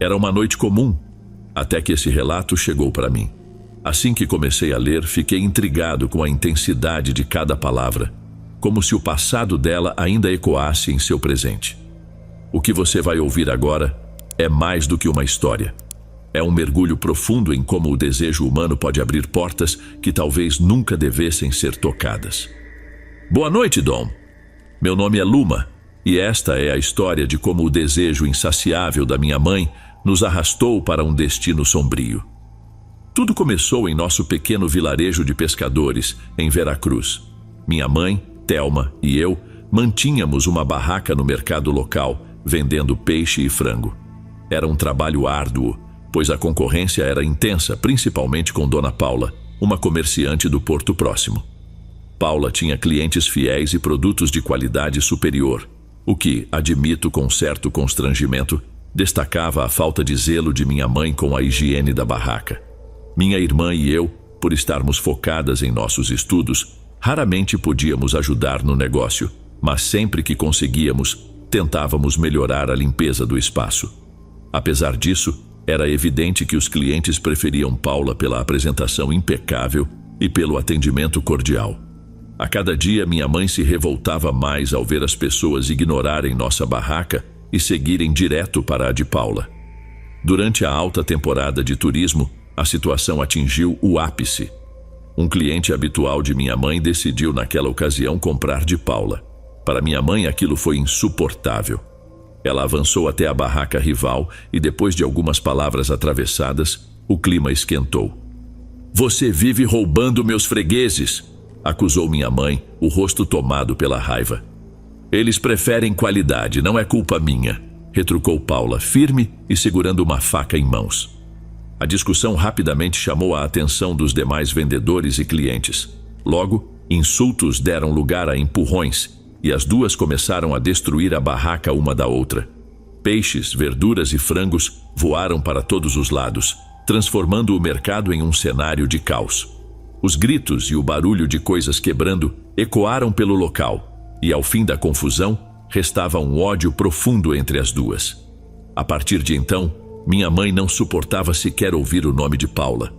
Era uma noite comum, até que esse relato chegou para mim. Assim que comecei a ler, fiquei intrigado com a intensidade de cada palavra, como se o passado dela ainda ecoasse em seu presente. O que você vai ouvir agora é mais do que uma história. É um mergulho profundo em como o desejo humano pode abrir portas que talvez nunca devessem ser tocadas. Boa noite, Dom. Meu nome é Luma, e esta é a história de como o desejo insaciável da minha mãe nos arrastou para um destino sombrio. Tudo começou em nosso pequeno vilarejo de pescadores, em Veracruz. Minha mãe, Thelma e eu mantínhamos uma barraca no mercado local, vendendo peixe e frango. Era um trabalho árduo, pois a concorrência era intensa, principalmente com Dona Paula, uma comerciante do Porto Próximo. Paula tinha clientes fiéis e produtos de qualidade superior, o que, admito com certo constrangimento, destacava a falta de zelo de minha mãe com a higiene da barraca. Minha irmã e eu, por estarmos focadas em nossos estudos, raramente podíamos ajudar no negócio, mas sempre que conseguíamos, tentávamos melhorar a limpeza do espaço. Apesar disso, era evidente que os clientes preferiam Paula pela apresentação impecável e pelo atendimento cordial. A cada dia, minha mãe se revoltava mais ao ver as pessoas ignorarem nossa barraca e seguirem direto para a de Paula. Durante a alta temporada de turismo, a situação atingiu o ápice. Um cliente habitual de minha mãe decidiu naquela ocasião comprar de Paula. Para minha mãe, aquilo foi insuportável. Ela avançou até a barraca rival e, depois de algumas palavras atravessadas, o clima esquentou. "Você vive roubando meus fregueses", acusou minha mãe, o rosto tomado pela raiva. "Eles preferem qualidade, não é culpa minha", retrucou Paula, firme e segurando uma faca em mãos. A discussão rapidamente chamou a atenção dos demais vendedores e clientes. Logo, insultos deram lugar a empurrões e as duas começaram a destruir a barraca uma da outra. Peixes, verduras e frangos voaram para todos os lados, transformando o mercado em um cenário de caos. Os gritos e o barulho de coisas quebrando ecoaram pelo local, e ao fim da confusão, restava um ódio profundo entre as duas. A partir de então, minha mãe não suportava sequer ouvir o nome de Paula,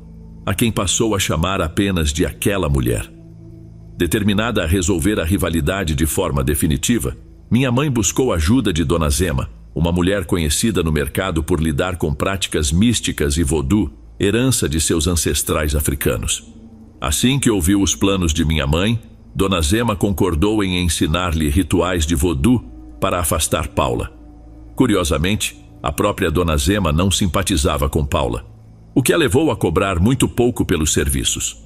a quem passou a chamar apenas de aquela mulher. Determinada a resolver a rivalidade de forma definitiva, minha mãe buscou a ajuda de Dona Zema, uma mulher conhecida no mercado por lidar com práticas místicas e voodoo, herança de seus ancestrais africanos. Assim que ouviu os planos de minha mãe, Dona Zema concordou em ensinar-lhe rituais de voodoo para afastar Paula. Curiosamente, a própria Dona Zema não simpatizava com Paula, o que a levou a cobrar muito pouco pelos serviços.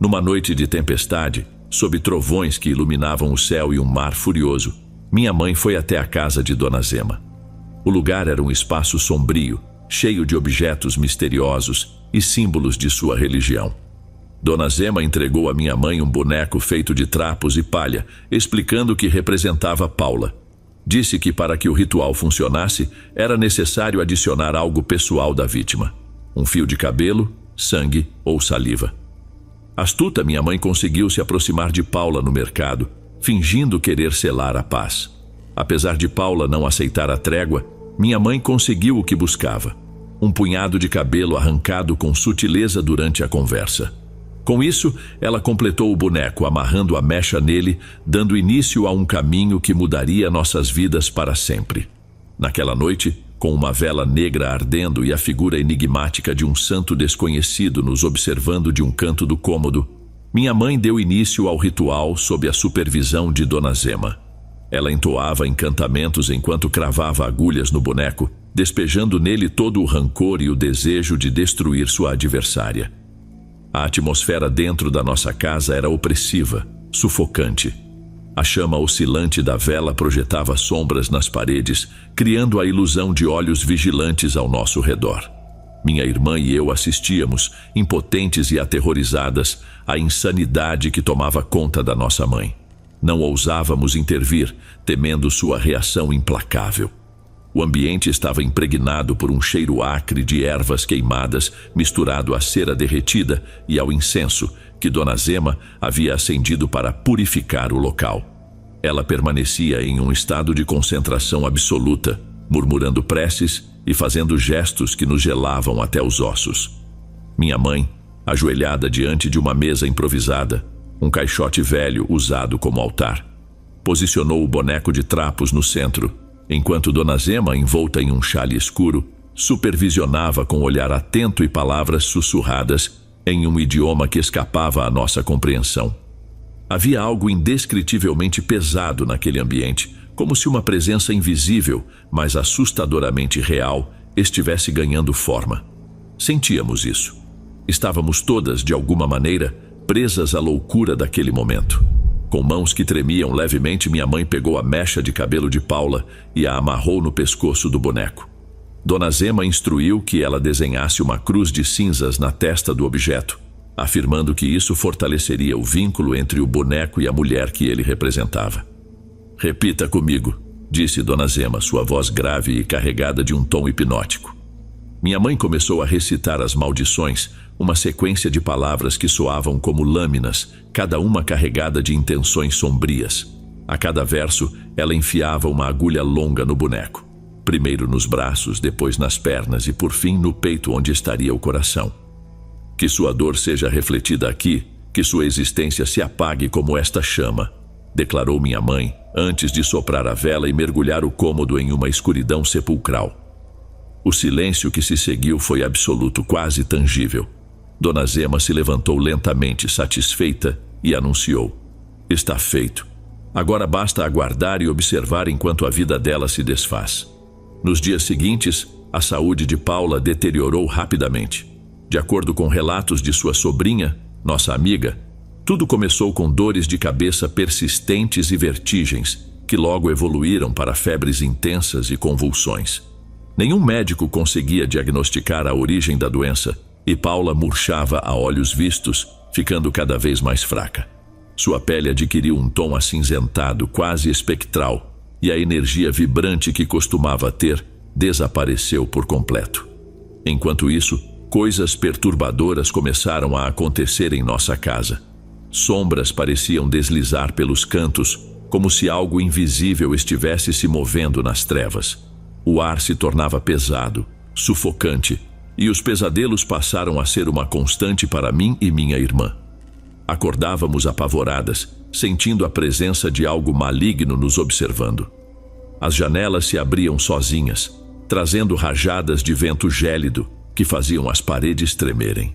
Numa noite de tempestade, sob trovões que iluminavam o céu e um mar furioso, minha mãe foi até a casa de Dona Zema. O lugar era um espaço sombrio, cheio de objetos misteriosos e símbolos de sua religião. Dona Zema entregou a minha mãe um boneco feito de trapos e palha, explicando que representava Paula. Disse que para que o ritual funcionasse, era necessário adicionar algo pessoal da vítima: um fio de cabelo, sangue ou saliva. Astuta, minha mãe conseguiu se aproximar de Paula no mercado, fingindo querer selar a paz. Apesar de Paula não aceitar a trégua, minha mãe conseguiu o que buscava: um punhado de cabelo arrancado com sutileza durante a conversa. Com isso, ela completou o boneco, amarrando a mecha nele, dando início a um caminho que mudaria nossas vidas para sempre. Naquela noite, com uma vela negra ardendo e a figura enigmática de um santo desconhecido nos observando de um canto do cômodo, minha mãe deu início ao ritual sob a supervisão de Dona Zema. Ela entoava encantamentos enquanto cravava agulhas no boneco, despejando nele todo o rancor e o desejo de destruir sua adversária. A atmosfera dentro da nossa casa era opressiva, sufocante. A chama oscilante da vela projetava sombras nas paredes, criando a ilusão de olhos vigilantes ao nosso redor. Minha irmã e eu assistíamos, impotentes e aterrorizadas, à insanidade que tomava conta da nossa mãe. Não ousávamos intervir, temendo sua reação implacável. O ambiente estava impregnado por um cheiro acre de ervas queimadas, misturado à cera derretida e ao incenso que Dona Zema havia acendido para purificar o local. Ela permanecia em um estado de concentração absoluta, murmurando preces e fazendo gestos que nos gelavam até os ossos. Minha mãe, ajoelhada diante de uma mesa improvisada, um caixote velho usado como altar, posicionou o boneco de trapos no centro, enquanto Dona Zema, envolta em um xale escuro, supervisionava com olhar atento e palavras sussurradas em um idioma que escapava à nossa compreensão. Havia algo indescritivelmente pesado naquele ambiente, como se uma presença invisível, mas assustadoramente real, estivesse ganhando forma. Sentíamos isso. Estávamos todas, de alguma maneira, presas à loucura daquele momento. Com mãos que tremiam levemente, minha mãe pegou a mecha de cabelo de Paula e a amarrou no pescoço do boneco. Dona Zema instruiu que ela desenhasse uma cruz de cinzas na testa do objeto, afirmando que isso fortaleceria o vínculo entre o boneco e a mulher que ele representava. "Repita comigo", disse Dona Zema, sua voz grave e carregada de um tom hipnótico. Minha mãe começou a recitar as maldições, uma sequência de palavras que soavam como lâminas, cada uma carregada de intenções sombrias. A cada verso, ela enfiava uma agulha longa no boneco, primeiro nos braços, depois nas pernas e, por fim, no peito onde estaria o coração. "Que sua dor seja refletida aqui, que sua existência se apague como esta chama", declarou minha mãe, antes de soprar a vela e mergulhar o cômodo em uma escuridão sepulcral. O silêncio que se seguiu foi absoluto, quase tangível. Dona Zema se levantou lentamente, satisfeita, e anunciou: "Está feito. Agora basta aguardar e observar enquanto a vida dela se desfaz." Nos dias seguintes, a saúde de Paula deteriorou rapidamente. De acordo com relatos de sua sobrinha, nossa amiga, tudo começou com dores de cabeça persistentes e vertigens, que logo evoluíram para febres intensas e convulsões. Nenhum médico conseguia diagnosticar a origem da doença, e Paula murchava a olhos vistos, ficando cada vez mais fraca. Sua pele adquiriu um tom acinzentado, quase espectral, e a energia vibrante que costumava ter desapareceu por completo. Enquanto isso, coisas perturbadoras começaram a acontecer em nossa casa. Sombras pareciam deslizar pelos cantos, como se algo invisível estivesse se movendo nas trevas. O ar se tornava pesado, sufocante, e os pesadelos passaram a ser uma constante para mim e minha irmã. Acordávamos apavoradas, sentindo a presença de algo maligno nos observando. As janelas se abriam sozinhas, trazendo rajadas de vento gélido que faziam as paredes tremerem.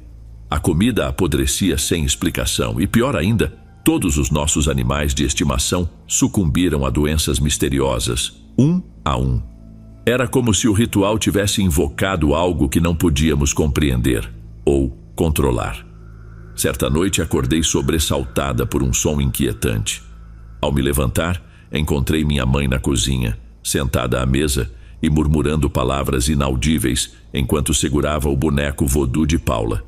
A comida apodrecia sem explicação e, pior ainda, todos os nossos animais de estimação sucumbiram a doenças misteriosas, um a um. Era como se o ritual tivesse invocado algo que não podíamos compreender ou controlar. Certa noite acordei sobressaltada por um som inquietante. Ao me levantar, encontrei minha mãe na cozinha, sentada à mesa e murmurando palavras inaudíveis enquanto segurava o boneco vodú de Paula.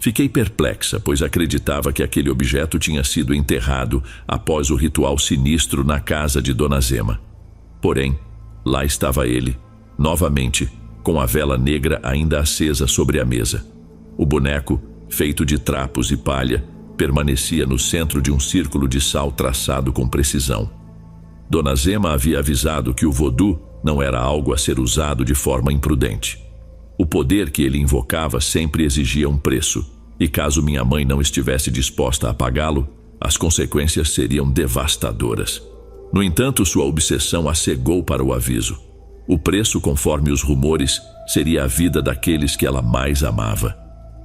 Fiquei perplexa, pois acreditava que aquele objeto tinha sido enterrado após o ritual sinistro na casa de Dona Zema. Porém, lá estava ele, novamente, com a vela negra ainda acesa sobre a mesa. O boneco, feito de trapos e palha, permanecia no centro de um círculo de sal traçado com precisão. Dona Zema havia avisado que o vodú não era algo a ser usado de forma imprudente. O poder que ele invocava sempre exigia um preço, e caso minha mãe não estivesse disposta a pagá-lo, as consequências seriam devastadoras. No entanto, sua obsessão a cegou para o aviso. O preço, conforme os rumores, seria a vida daqueles que ela mais amava.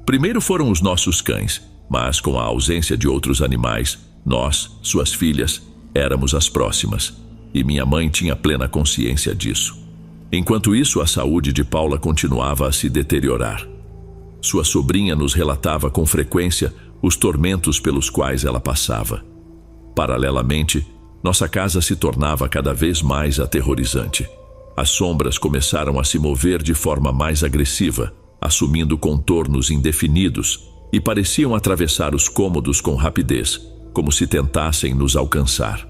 Primeiro foram os nossos cães, mas com a ausência de outros animais, nós, suas filhas, éramos as próximas, e minha mãe tinha plena consciência disso. Enquanto isso, a saúde de Paula continuava a se deteriorar. Sua sobrinha nos relatava com frequência os tormentos pelos quais ela passava. Paralelamente, nossa casa se tornava cada vez mais aterrorizante. As sombras começaram a se mover de forma mais agressiva, assumindo contornos indefinidos, e pareciam atravessar os cômodos com rapidez, como se tentassem nos alcançar.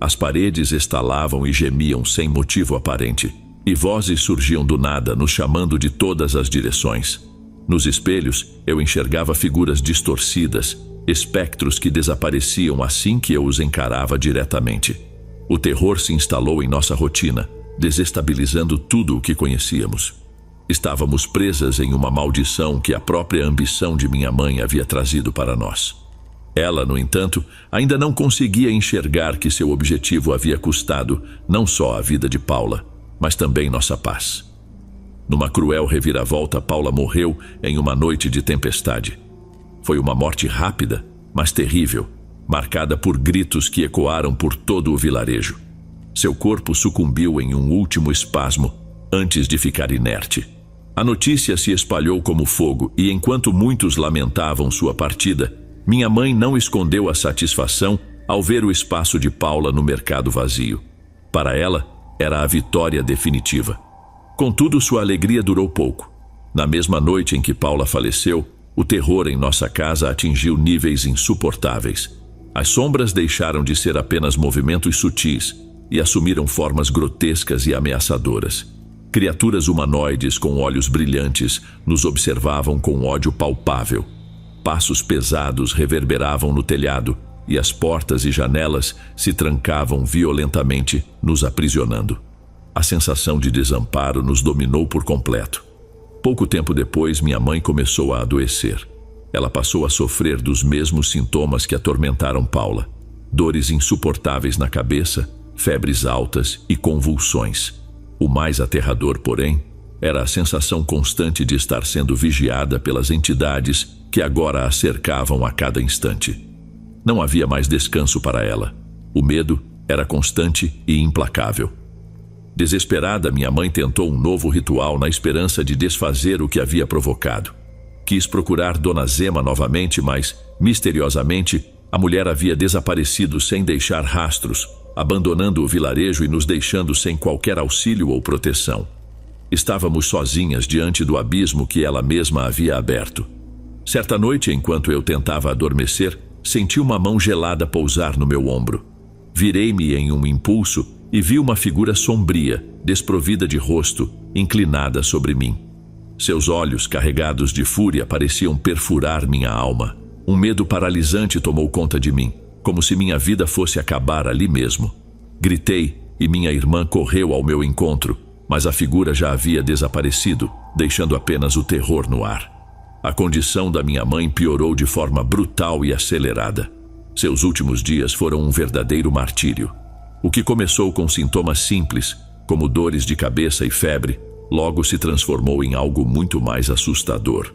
As paredes estalavam e gemiam sem motivo aparente, e vozes surgiam do nada, nos chamando de todas as direções. Nos espelhos, eu enxergava figuras distorcidas, espectros que desapareciam assim que eu os encarava diretamente. O terror se instalou em nossa rotina, desestabilizando tudo o que conhecíamos. Estávamos presas em uma maldição que a própria ambição de minha mãe havia trazido para nós. Ela, no entanto, ainda não conseguia enxergar que seu objetivo havia custado não só a vida de Paula, mas também nossa paz. Numa cruel reviravolta, Paula morreu em uma noite de tempestade. Foi uma morte rápida, mas terrível, marcada por gritos que ecoaram por todo o vilarejo. Seu corpo sucumbiu em um último espasmo antes de ficar inerte. A notícia se espalhou como fogo e, enquanto muitos lamentavam sua partida, minha mãe não escondeu a satisfação ao ver o espaço de Paula no mercado vazio. Para ela, era a vitória definitiva. Contudo, sua alegria durou pouco. Na mesma noite em que Paula faleceu, o terror em nossa casa atingiu níveis insuportáveis. As sombras deixaram de ser apenas movimentos sutis e assumiram formas grotescas e ameaçadoras. Criaturas humanoides com olhos brilhantes nos observavam com ódio palpável. Passos pesados reverberavam no telhado e as portas e janelas se trancavam violentamente, nos aprisionando. A sensação de desamparo nos dominou por completo. Pouco tempo depois, minha mãe começou a adoecer. Ela passou a sofrer dos mesmos sintomas que atormentaram Paula: dores insuportáveis na cabeça, febres altas e convulsões. O mais aterrador, porém, era a sensação constante de estar sendo vigiada pelas entidades que agora a cercavam a cada instante. Não havia mais descanso para ela. O medo era constante e implacável. Desesperada, minha mãe tentou um novo ritual na esperança de desfazer o que havia provocado. Quis procurar Dona Zema novamente, mas, misteriosamente, a mulher havia desaparecido sem deixar rastros, abandonando o vilarejo e nos deixando sem qualquer auxílio ou proteção. Estávamos sozinhas diante do abismo que ela mesma havia aberto. Certa noite, enquanto eu tentava adormecer, senti uma mão gelada pousar no meu ombro. Virei-me em um impulso e vi uma figura sombria, desprovida de rosto, inclinada sobre mim. Seus olhos, carregados de fúria, pareciam perfurar minha alma. Um medo paralisante tomou conta de mim, como se minha vida fosse acabar ali mesmo. Gritei e minha irmã correu ao meu encontro, mas a figura já havia desaparecido, deixando apenas o terror no ar. A condição da minha mãe piorou de forma brutal e acelerada. Seus últimos dias foram um verdadeiro martírio. O que começou com sintomas simples, como dores de cabeça e febre, logo se transformou em algo muito mais assustador.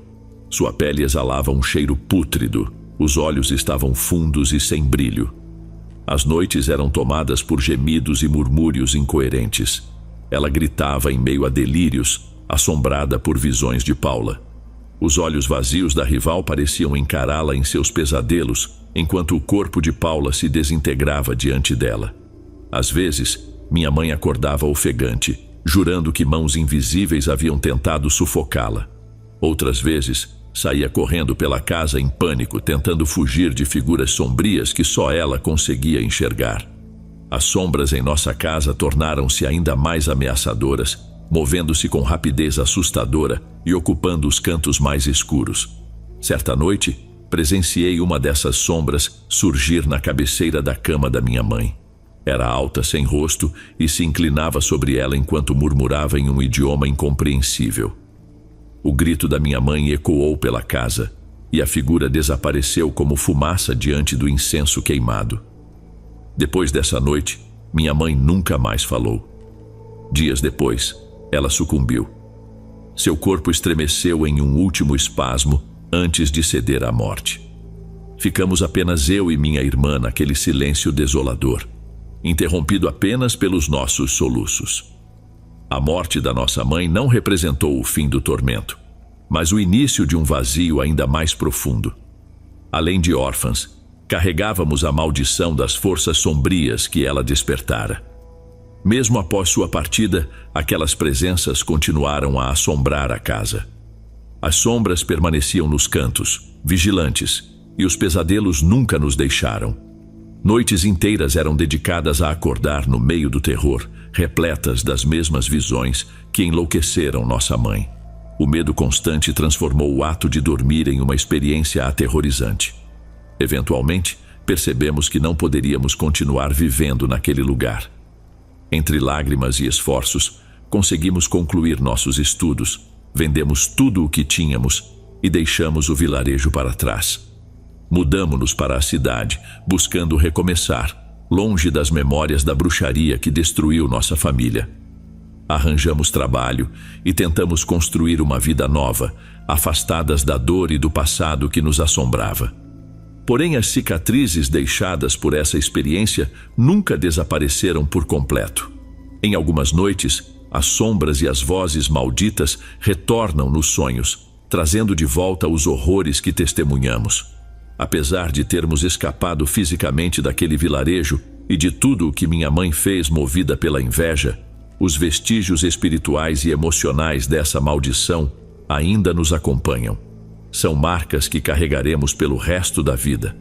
Sua pele exalava um cheiro pútrido, os olhos estavam fundos e sem brilho. As noites eram tomadas por gemidos e murmúrios incoerentes. Ela gritava em meio a delírios, assombrada por visões de Paula. Os olhos vazios da rival pareciam encará-la em seus pesadelos, enquanto o corpo de Paula se desintegrava diante dela. Às vezes, minha mãe acordava ofegante, jurando que mãos invisíveis haviam tentado sufocá-la. Outras vezes, saía correndo pela casa em pânico, tentando fugir de figuras sombrias que só ela conseguia enxergar. As sombras em nossa casa tornaram-se ainda mais ameaçadoras, movendo-se com rapidez assustadora e ocupando os cantos mais escuros. Certa noite, presenciei uma dessas sombras surgir na cabeceira da cama da minha mãe. Era alta, sem rosto, e se inclinava sobre ela enquanto murmurava em um idioma incompreensível. O grito da minha mãe ecoou pela casa, e a figura desapareceu como fumaça diante do incenso queimado. Depois dessa noite, minha mãe nunca mais falou. Dias depois, ela sucumbiu. Seu corpo estremeceu em um último espasmo antes de ceder à morte. Ficamos apenas eu e minha irmã naquele silêncio desolador, interrompido apenas pelos nossos soluços. A morte da nossa mãe não representou o fim do tormento, mas o início de um vazio ainda mais profundo. Além de órfãs, carregávamos a maldição das forças sombrias que ela despertara. Mesmo após sua partida, aquelas presenças continuaram a assombrar a casa. As sombras permaneciam nos cantos, vigilantes, e os pesadelos nunca nos deixaram. Noites inteiras eram dedicadas a acordar no meio do terror, repletas das mesmas visões que enlouqueceram nossa mãe. O medo constante transformou o ato de dormir em uma experiência aterrorizante. Eventualmente, percebemos que não poderíamos continuar vivendo naquele lugar. Entre lágrimas e esforços, conseguimos concluir nossos estudos, Vendemos tudo o que tínhamos e deixamos o vilarejo para trás. Mudamo-nos para a cidade, buscando recomeçar, longe das memórias da bruxaria que destruiu nossa família. Arranjamos trabalho e tentamos construir uma vida nova, afastadas da dor e do passado que nos assombrava. Porém, as cicatrizes deixadas por essa experiência nunca desapareceram por completo. Em algumas noites, as sombras e as vozes malditas retornam nos sonhos, trazendo de volta os horrores que testemunhamos. Apesar de termos escapado fisicamente daquele vilarejo e de tudo o que minha mãe fez movida pela inveja, os vestígios espirituais e emocionais dessa maldição ainda nos acompanham. São marcas que carregaremos pelo resto da vida.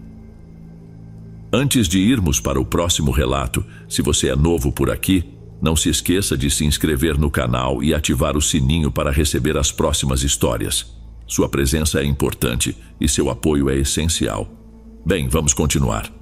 Antes de irmos para o próximo relato, se você é novo por aqui, não se esqueça de se inscrever no canal e ativar o sininho para receber as próximas histórias. Sua presença é importante e seu apoio é essencial. Bem, vamos continuar.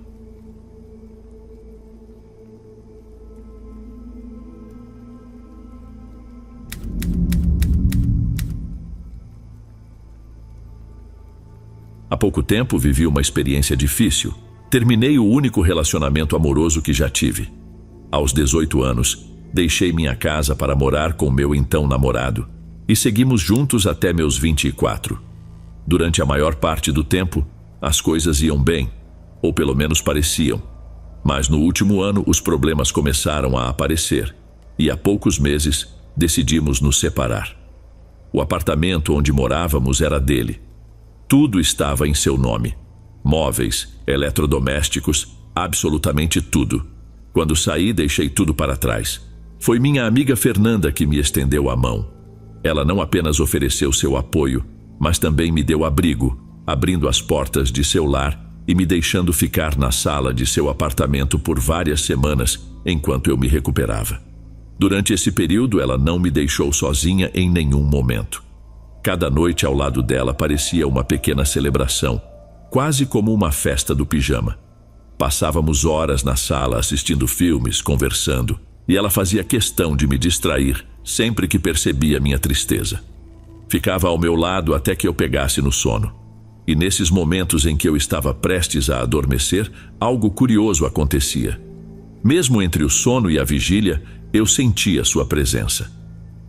Há pouco tempo vivi uma experiência difícil. Terminei o único relacionamento amoroso que já tive. Aos 18 anos, deixei minha casa para morar com meu então namorado e seguimos juntos até meus 24. Durante a maior parte do tempo, as coisas iam bem, ou pelo menos pareciam. Mas no último ano, os problemas começaram a aparecer e há poucos meses decidimos nos separar. O apartamento onde morávamos era dele. Tudo estava em seu nome. Móveis, eletrodomésticos, absolutamente tudo. Quando saí, deixei tudo para trás. Foi minha amiga Fernanda que me estendeu a mão. Ela não apenas ofereceu seu apoio, mas também me deu abrigo, abrindo as portas de seu lar e me deixando ficar na sala de seu apartamento por várias semanas, enquanto eu me recuperava. Durante esse período, ela não me deixou sozinha em nenhum momento. Cada noite ao lado dela parecia uma pequena celebração, quase como uma festa do pijama. Passávamos horas na sala assistindo filmes, conversando, e ela fazia questão de me distrair sempre que percebia minha tristeza. Ficava ao meu lado até que eu pegasse no sono. E nesses momentos em que eu estava prestes a adormecer, algo curioso acontecia. Mesmo entre o sono e a vigília, eu sentia sua presença.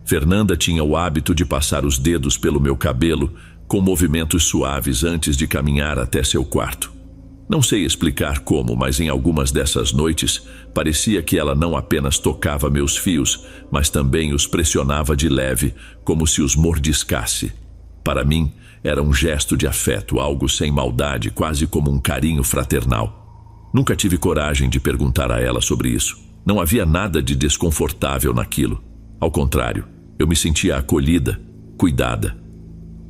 Fernanda tinha o hábito de passar os dedos pelo meu cabelo com movimentos suaves antes de caminhar até seu quarto. Não sei explicar como, mas em algumas dessas noites, parecia que ela não apenas tocava meus fios, mas também os pressionava de leve, como se os mordiscasse. Para mim, era um gesto de afeto, algo sem maldade, quase como um carinho fraternal. Nunca tive coragem de perguntar a ela sobre isso. Não havia nada de desconfortável naquilo. Ao contrário, eu me sentia acolhida, cuidada.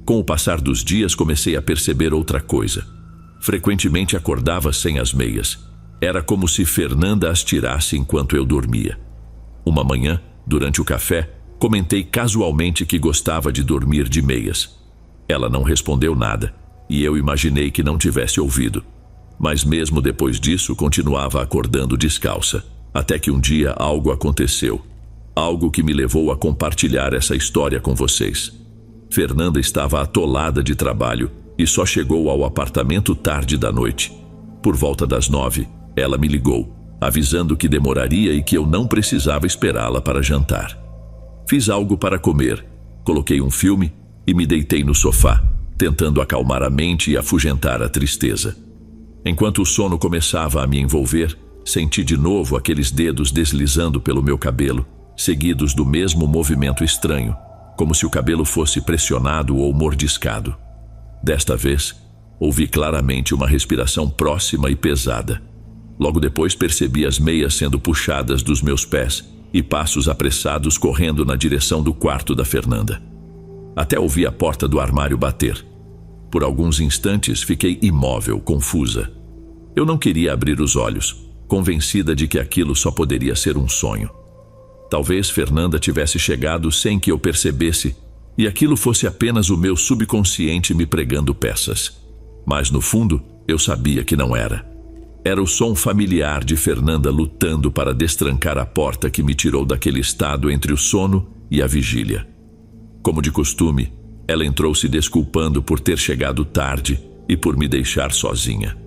Com o passar dos dias, comecei a perceber outra coisa. Frequentemente acordava sem as meias. Era como se Fernanda as tirasse enquanto eu dormia. Uma manhã, durante o café, comentei casualmente que gostava de dormir de meias. Ela não respondeu nada, e eu imaginei que não tivesse ouvido. Mas mesmo depois disso, continuava acordando descalça, até que um dia algo aconteceu. Algo que me levou a compartilhar essa história com vocês. Fernanda estava atolada de trabalho e só chegou ao apartamento tarde da noite. Por volta das 9, ela me ligou, avisando que demoraria e que eu não precisava esperá-la para jantar. Fiz algo para comer, coloquei um filme e me deitei no sofá, tentando acalmar a mente e afugentar a tristeza. Enquanto o sono começava a me envolver, senti de novo aqueles dedos deslizando pelo meu cabelo, seguidos do mesmo movimento estranho, como se o cabelo fosse pressionado ou mordiscado. Desta vez, ouvi claramente uma respiração próxima e pesada. Logo depois percebi as meias sendo puxadas dos meus pés e passos apressados correndo na direção do quarto da Fernanda. Até ouvi a porta do armário bater. Por alguns instantes fiquei imóvel, confusa. Eu não queria abrir os olhos, convencida de que aquilo só poderia ser um sonho. Talvez Fernanda tivesse chegado sem que eu percebesse e aquilo fosse apenas o meu subconsciente me pregando peças. Mas no fundo, eu sabia que não era. Era o som familiar de Fernanda lutando para destrancar a porta que me tirou daquele estado entre o sono e a vigília. Como de costume, ela entrou se desculpando por ter chegado tarde e por me deixar sozinha.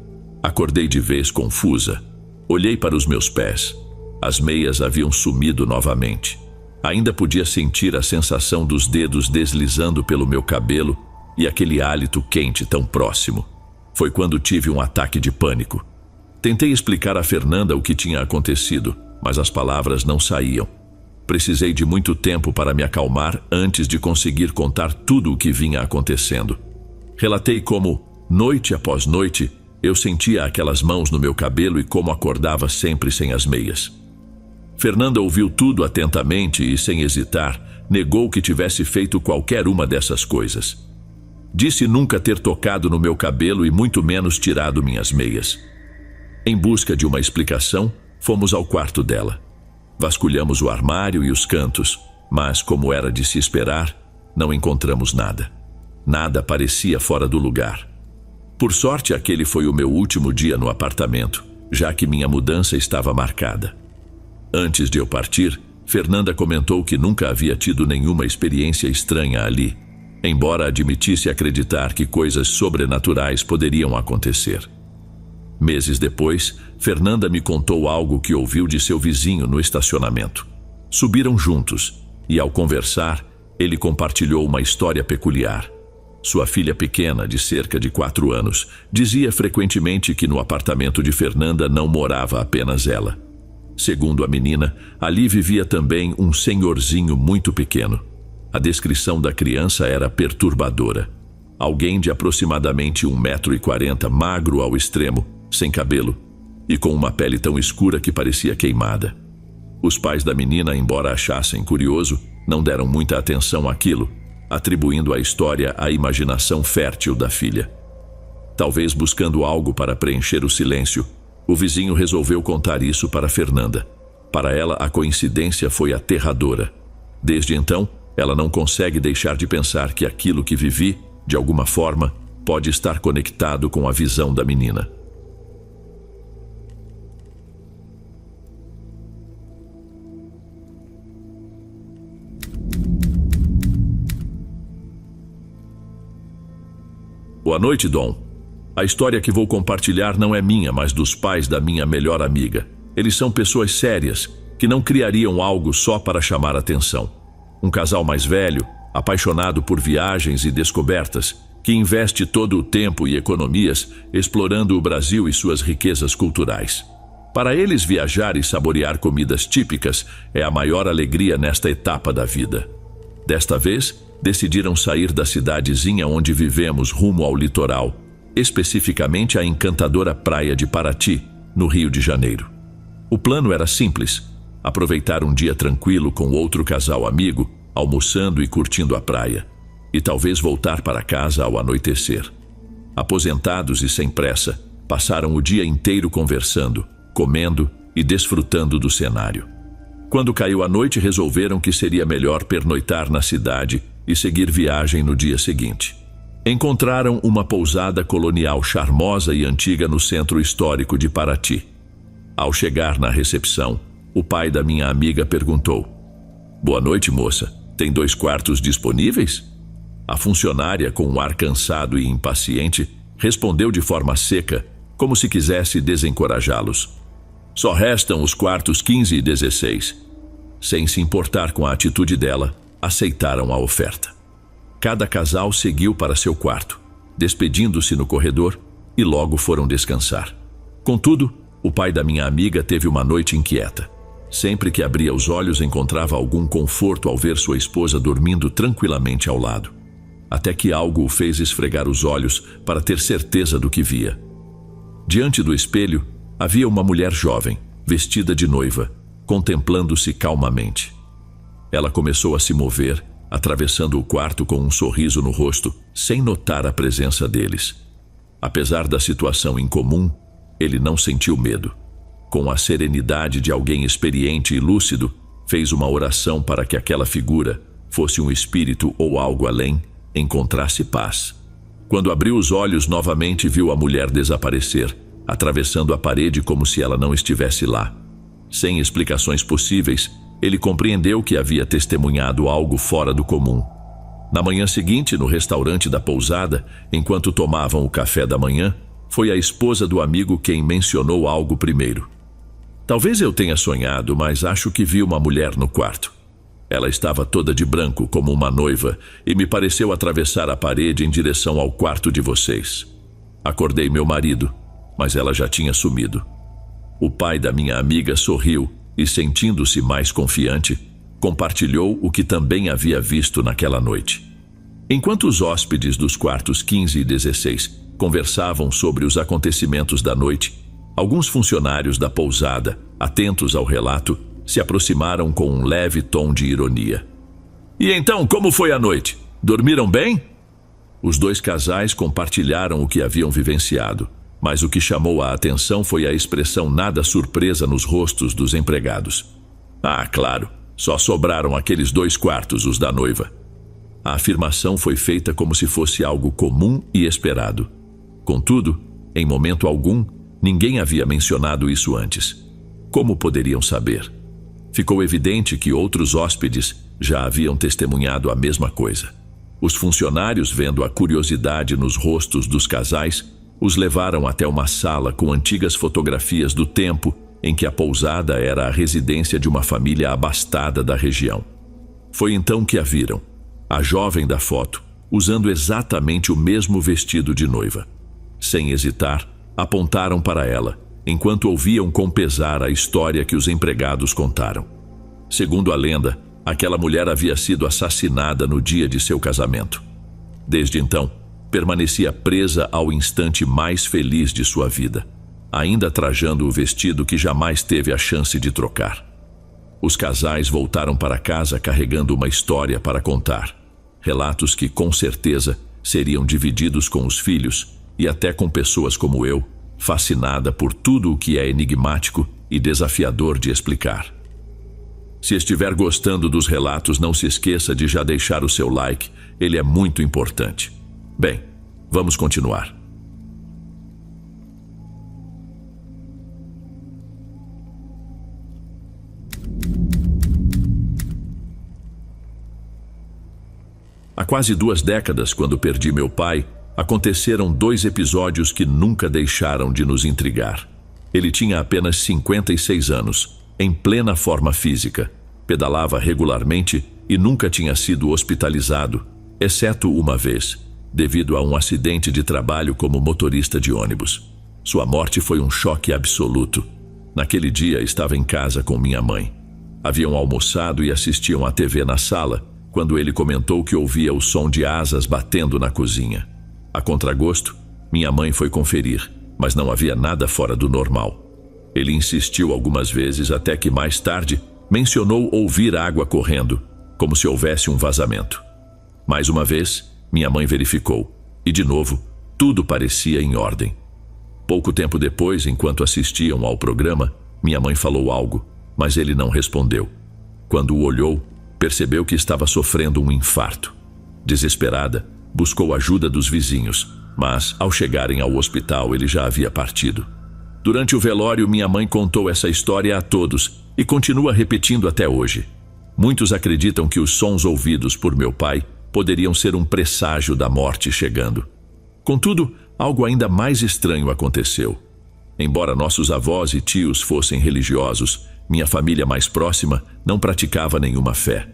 Acordei de vez confusa. Olhei para os meus pés. As meias haviam sumido novamente. Ainda podia sentir a sensação dos dedos deslizando pelo meu cabelo e aquele hálito quente tão próximo. Foi quando tive um ataque de pânico. Tentei explicar a Fernanda o que tinha acontecido, mas as palavras não saíam. Precisei de muito tempo para me acalmar antes de conseguir contar tudo o que vinha acontecendo. Relatei como, noite após noite, eu sentia aquelas mãos no meu cabelo e como acordava sempre sem as meias. Fernanda ouviu tudo atentamente e, sem hesitar, negou que tivesse feito qualquer uma dessas coisas. Disse nunca ter tocado no meu cabelo e muito menos tirado minhas meias. Em busca de uma explicação, fomos ao quarto dela. Vasculhamos o armário e os cantos, mas, como era de se esperar, não encontramos nada. Nada parecia fora do lugar. Por sorte, aquele foi o meu último dia no apartamento, já que minha mudança estava marcada. Antes de eu partir, Fernanda comentou que nunca havia tido nenhuma experiência estranha ali, embora admitisse acreditar que coisas sobrenaturais poderiam acontecer. Meses depois, Fernanda me contou algo que ouviu de seu vizinho no estacionamento. Subiram juntos e, ao conversar, ele compartilhou uma história peculiar. Sua filha pequena, de cerca de 4 anos, dizia frequentemente que no apartamento de Fernanda não morava apenas ela. Segundo a menina, ali vivia também um senhorzinho muito pequeno. A descrição da criança era perturbadora. Alguém de aproximadamente 1,40 m, magro ao extremo, sem cabelo, e com uma pele tão escura que parecia queimada. Os pais da menina, embora achassem curioso, não deram muita atenção àquilo, atribuindo a história à imaginação fértil da filha. Talvez buscando algo para preencher o silêncio, o vizinho resolveu contar isso para Fernanda. Para ela, a coincidência foi aterradora. Desde então, ela não consegue deixar de pensar que aquilo que vivi, de alguma forma, pode estar conectado com a visão da menina. Boa noite, Dom. A história que vou compartilhar não é minha, mas dos pais da minha melhor amiga. Eles são pessoas sérias, que não criariam algo só para chamar atenção. Um casal mais velho, apaixonado por viagens e descobertas, que investe todo o tempo e economias explorando o Brasil e suas riquezas culturais. Para eles, viajar e saborear comidas típicas é a maior alegria nesta etapa da vida. Desta vez, decidiram sair da cidadezinha onde vivemos rumo ao litoral, especificamente à encantadora praia de Paraty, no Rio de Janeiro. O plano era simples: aproveitar um dia tranquilo com outro casal amigo, almoçando e curtindo a praia, e talvez voltar para casa ao anoitecer. Aposentados e sem pressa, passaram o dia inteiro conversando, comendo e desfrutando do cenário. Quando caiu a noite, resolveram que seria melhor pernoitar na cidade e seguir viagem no dia seguinte. Encontraram uma pousada colonial charmosa e antiga no centro histórico de Paraty. Ao chegar na recepção, o pai da minha amiga perguntou: "Boa noite, moça. Tem 2 quartos disponíveis?" A funcionária, com um ar cansado e impaciente, respondeu de forma seca, como se quisesse desencorajá-los: "Só restam os quartos 15 e 16. Sem se importar com a atitude dela, aceitaram a oferta. Cada casal seguiu para seu quarto, despedindo-se no corredor, e logo foram descansar. Contudo, o pai da minha amiga teve uma noite inquieta. Sempre que abria os olhos, encontrava algum conforto ao ver sua esposa dormindo tranquilamente ao lado. Até que algo o fez esfregar os olhos para ter certeza do que via. Diante do espelho, havia uma mulher jovem, vestida de noiva, contemplando-se calmamente. Ela começou a se mover, atravessando o quarto com um sorriso no rosto, sem notar a presença deles. Apesar da situação incomum, ele não sentiu medo. Com a serenidade de alguém experiente e lúcido, fez uma oração para que aquela figura, fosse um espírito ou algo além, encontrasse paz. Quando abriu os olhos novamente, viu a mulher desaparecer, atravessando a parede como se ela não estivesse lá. Sem explicações possíveis, ele compreendeu que havia testemunhado algo fora do comum. Na manhã seguinte, no restaurante da pousada, enquanto tomavam o café da manhã, foi a esposa do amigo quem mencionou algo primeiro. Talvez eu tenha sonhado, mas acho que vi uma mulher no quarto. Ela estava toda de branco, como uma noiva, e me pareceu atravessar a parede em direção ao quarto de vocês. Acordei meu marido, mas ela já tinha sumido. O pai da minha amiga sorriu e, sentindo-se mais confiante, compartilhou o que também havia visto naquela noite. Enquanto os hóspedes dos quartos 15 e 16 conversavam sobre os acontecimentos da noite, alguns funcionários da pousada, atentos ao relato, se aproximaram com um leve tom de ironia. E então, como foi a noite? Dormiram bem? Os dois casais compartilharam o que haviam vivenciado, mas o que chamou a atenção foi a expressão nada surpresa nos rostos dos empregados. Ah, claro, só sobraram aqueles 2 quartos, os da noiva. A afirmação foi feita como se fosse algo comum e esperado. Contudo, em momento algum, ninguém havia mencionado isso antes. Como poderiam saber? Ficou evidente que outros hóspedes já haviam testemunhado a mesma coisa. Os funcionários, vendo a curiosidade nos rostos dos casais, os levaram até uma sala com antigas fotografias do tempo em que a pousada era a residência de uma família abastada da região. Foi então que a viram, a jovem da foto, usando exatamente o mesmo vestido de noiva. Sem hesitar, apontaram para ela, enquanto ouviam com pesar a história que os empregados contaram. Segundo a lenda, aquela mulher havia sido assassinada no dia de seu casamento. Desde então, permanecia presa ao instante mais feliz de sua vida, ainda trajando o vestido que jamais teve a chance de trocar. Os casais voltaram para casa carregando uma história para contar, relatos que, com certeza, seriam divididos com os filhos e até com pessoas como eu, fascinada por tudo o que é enigmático e desafiador de explicar. Se estiver gostando dos relatos, não se esqueça de já deixar o seu like, ele é muito importante. Bem, vamos continuar. Há quase 2 décadas, quando perdi meu pai, aconteceram 2 episódios que nunca deixaram de nos intrigar. Ele tinha apenas 56 anos, em plena forma física, pedalava regularmente e nunca tinha sido hospitalizado, exceto uma vez, devido a um acidente de trabalho como motorista de ônibus. Sua morte foi um choque absoluto. Naquele dia estava em casa com minha mãe. Haviam almoçado e assistiam à TV na sala, quando ele comentou que ouvia o som de asas batendo na cozinha. A contragosto, minha mãe foi conferir, mas não havia nada fora do normal. Ele insistiu algumas vezes até que mais tarde mencionou ouvir água correndo, como se houvesse um vazamento. Mais uma vez, minha mãe verificou, e de novo, tudo parecia em ordem. Pouco tempo depois, enquanto assistiam ao programa, minha mãe falou algo, mas ele não respondeu. Quando o olhou, percebeu que estava sofrendo um infarto. Desesperada, buscou ajuda dos vizinhos, mas, ao chegarem ao hospital, ele já havia partido. Durante o velório, minha mãe contou essa história a todos e continua repetindo até hoje. Muitos acreditam que os sons ouvidos por meu pai poderiam ser um presságio da morte chegando. Contudo, algo ainda mais estranho aconteceu. Embora nossos avós e tios fossem religiosos, minha família mais próxima não praticava nenhuma fé.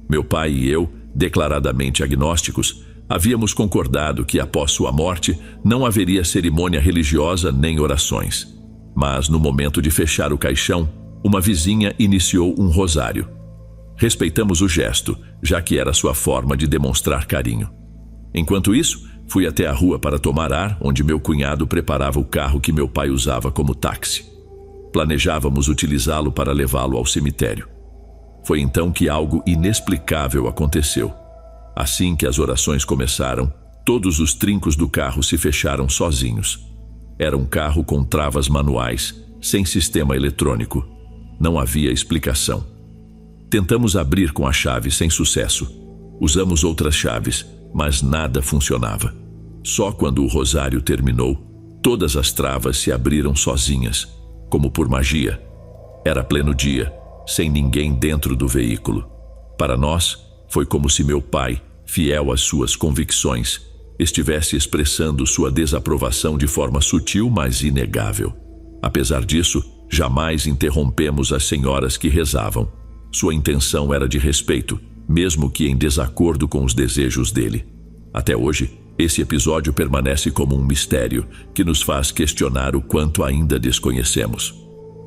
Meu pai e eu, declaradamente agnósticos, havíamos concordado que após sua morte não haveria cerimônia religiosa nem orações. Mas no momento de fechar o caixão, uma vizinha iniciou um rosário. Respeitamos o gesto, já que era sua forma de demonstrar carinho. Enquanto isso, fui até a rua para tomar ar, onde meu cunhado preparava o carro que meu pai usava como táxi. Planejávamos utilizá-lo para levá-lo ao cemitério. Foi então que algo inexplicável aconteceu. Assim que as orações começaram, todos os trincos do carro se fecharam sozinhos. Era um carro com travas manuais, sem sistema eletrônico. Não havia explicação. Tentamos abrir com a chave sem sucesso. Usamos outras chaves, mas nada funcionava. Só quando o rosário terminou, todas as travas se abriram sozinhas, como por magia. Era pleno dia, sem ninguém dentro do veículo. Para nós, foi como se meu pai, fiel às suas convicções, estivesse expressando sua desaprovação de forma sutil, mas inegável. Apesar disso, jamais interrompemos as senhoras que rezavam. Sua intenção era de respeito, mesmo que em desacordo com os desejos dele. Até hoje, esse episódio permanece como um mistério que nos faz questionar o quanto ainda desconhecemos.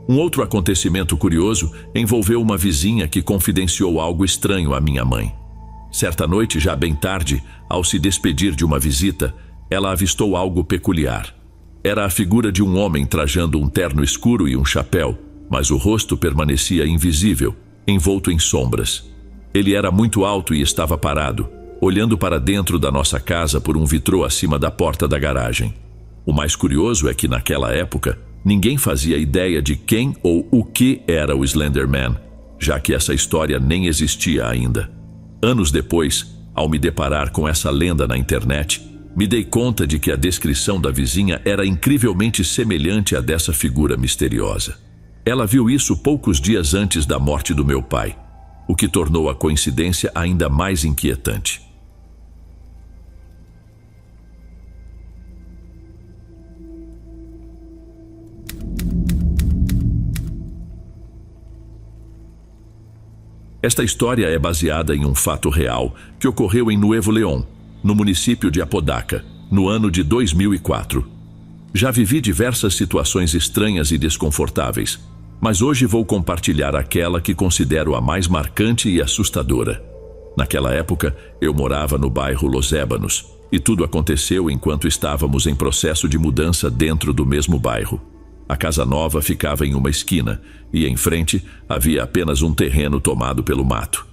Um outro acontecimento curioso envolveu uma vizinha que confidenciou algo estranho à minha mãe. Certa noite, já bem tarde, ao se despedir de uma visita, ela avistou algo peculiar. Era a figura de um homem trajando um terno escuro e um chapéu, mas o rosto permanecia invisível, envolto em sombras. Ele era muito alto e estava parado, olhando para dentro da nossa casa por um vitrô acima da porta da garagem. O mais curioso é que naquela época, ninguém fazia ideia de quem ou o que era o Slender Man, já que essa história nem existia ainda. Anos depois, ao me deparar com essa lenda na internet, me dei conta de que a descrição da vizinha era incrivelmente semelhante à dessa figura misteriosa. Ela viu isso poucos dias antes da morte do meu pai, o que tornou a coincidência ainda mais inquietante. Esta história é baseada em um fato real que ocorreu em Nuevo León, no município de Apodaca, no ano de 2004. Já vivi diversas situações estranhas e desconfortáveis, mas hoje vou compartilhar aquela que considero a mais marcante e assustadora. Naquela época, eu morava no bairro Los Ébanos, e tudo aconteceu enquanto estávamos em processo de mudança dentro do mesmo bairro. A casa nova ficava em uma esquina, e em frente havia apenas um terreno tomado pelo mato.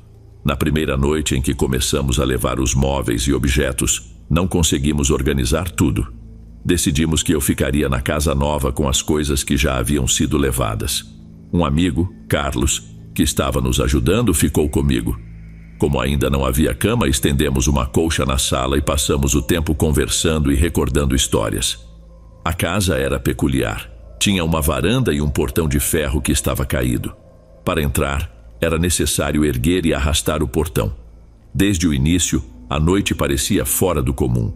Na primeira noite em que começamos a levar os móveis e objetos, não conseguimos organizar tudo. Decidimos que eu ficaria na casa nova com as coisas que já haviam sido levadas. Um amigo, Carlos, que estava nos ajudando, ficou comigo. Como ainda não havia cama, estendemos uma colcha na sala e passamos o tempo conversando e recordando histórias. A casa era peculiar. Tinha uma varanda e um portão de ferro que estava caído. Para entrar, era necessário erguer e arrastar o portão. Desde o início, a noite parecia fora do comum.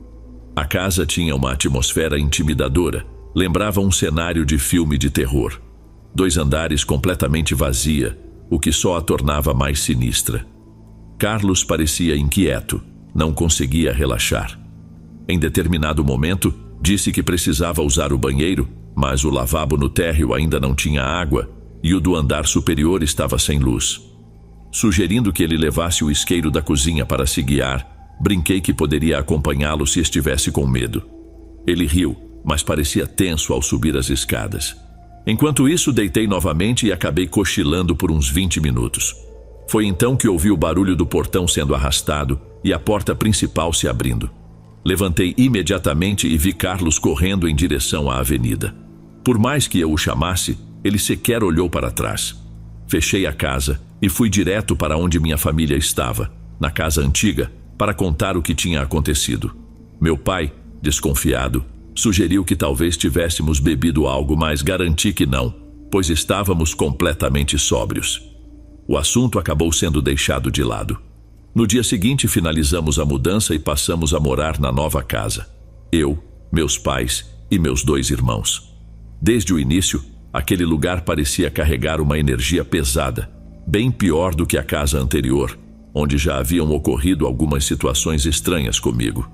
A casa tinha uma atmosfera intimidadora, lembrava um cenário de filme de terror. 2 andares completamente vazia, o que só a tornava mais sinistra. Carlos parecia inquieto, não conseguia relaxar. Em determinado momento, disse que precisava usar o banheiro, mas o lavabo no térreo ainda não tinha água e o do andar superior estava sem luz. Sugerindo que ele levasse o isqueiro da cozinha para se guiar, brinquei que poderia acompanhá-lo se estivesse com medo. Ele riu, mas parecia tenso ao subir as escadas. Enquanto isso, deitei novamente e acabei cochilando por uns 20 minutos. Foi então que ouvi o barulho do portão sendo arrastado e a porta principal se abrindo. Levantei imediatamente e vi Carlos correndo em direção à avenida. Por mais que eu o chamasse, ele sequer olhou para trás. Fechei a casa e fui direto para onde minha família estava, na casa antiga, para contar o que tinha acontecido. Meu pai, desconfiado, sugeriu que talvez tivéssemos bebido algo, mas garanti que não, pois estávamos completamente sóbrios. O assunto acabou sendo deixado de lado. No dia seguinte, finalizamos a mudança e passamos a morar na nova casa. Eu, meus pais e meus 2 irmãos. Desde o início, aquele lugar parecia carregar uma energia pesada, bem pior do que a casa anterior, onde já haviam ocorrido algumas situações estranhas comigo.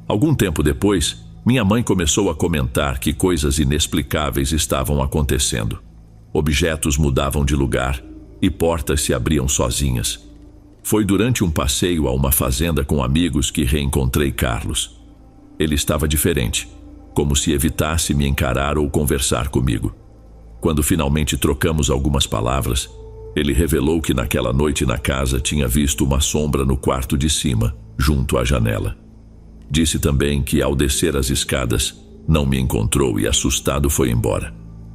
Algum tempo depois, minha mãe começou a comentar que coisas inexplicáveis estavam acontecendo. Objetos mudavam de lugar e portas se abriam sozinhas. Foi durante um passeio a uma fazenda com amigos que reencontrei Carlos. Ele estava diferente, como se evitasse me encarar ou conversar comigo. Quando finalmente trocamos algumas palavras, ele revelou que naquela noite na casa tinha visto uma sombra no quarto de cima, junto à janela. Disse também que ao descer as escadas, não me encontrou e assustado foi embora.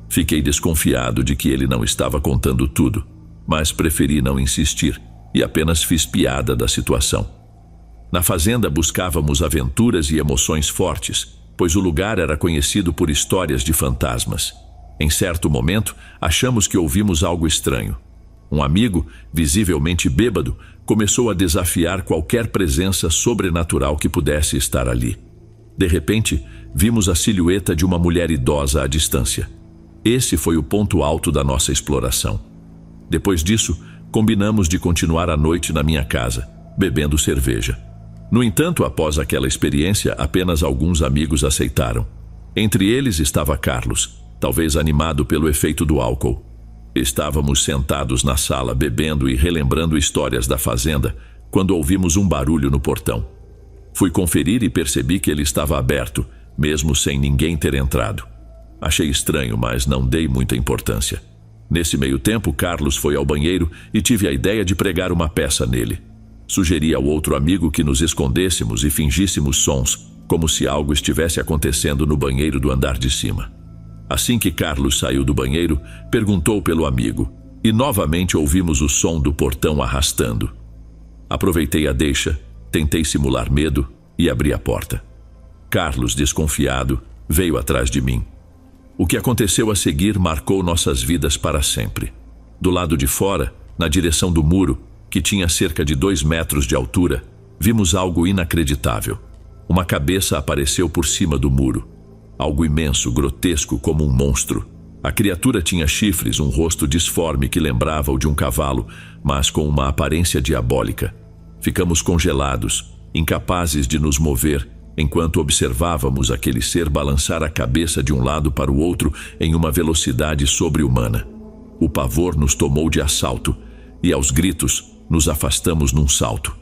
Fiquei desconfiado de que ele não estava contando tudo, mas preferi não insistir e apenas fiz piada da situação. Na fazenda buscávamos aventuras e emoções fortes, pois o lugar era conhecido por histórias de fantasmas. Em certo momento, achamos que ouvimos algo estranho. Um amigo, visivelmente bêbado, começou a desafiar qualquer presença sobrenatural que pudesse estar ali. De repente, vimos a silhueta de uma mulher idosa à distância. Esse foi o ponto alto da nossa exploração. Depois disso, combinamos de continuar a noite na minha casa, bebendo cerveja. No entanto, após aquela experiência, apenas alguns amigos aceitaram. Entre eles estava Carlos, talvez animado pelo efeito do álcool. Estávamos sentados na sala bebendo e relembrando histórias da fazenda quando ouvimos um barulho no portão. Fui conferir e percebi que ele estava aberto, mesmo sem ninguém ter entrado. Achei estranho, mas não dei muita importância. Nesse meio tempo, Carlos foi ao banheiro e tive a ideia de pregar uma peça nele. Sugeri ao outro amigo que nos escondêssemos e fingíssemos sons, como se algo estivesse acontecendo no banheiro do andar de cima. Assim que Carlos saiu do banheiro, perguntou pelo amigo, e novamente ouvimos o som do portão arrastando. Aproveitei a deixa, tentei simular medo e abri a porta. Carlos, desconfiado, veio atrás de mim. O que aconteceu a seguir marcou nossas vidas para sempre. Do lado de fora, na direção do muro, que tinha cerca de 2 metros de altura, vimos algo inacreditável. Uma cabeça apareceu por cima do muro. Algo imenso, grotesco como um monstro. A criatura tinha chifres, um rosto disforme que lembrava o de um cavalo, mas com uma aparência diabólica. Ficamos congelados, incapazes de nos mover, enquanto observávamos aquele ser balançar a cabeça de um lado para o outro em uma velocidade sobre-humana. O pavor nos tomou de assalto, e aos gritos, nos afastamos num salto.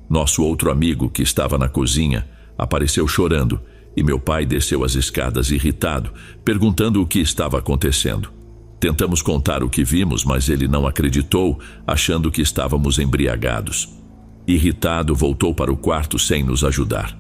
Nosso outro amigo, que estava na cozinha, apareceu chorando, e meu pai desceu as escadas irritado, perguntando o que estava acontecendo. Tentamos contar o que vimos, mas ele não acreditou, achando que estávamos embriagados. Irritado, voltou para o quarto sem nos ajudar.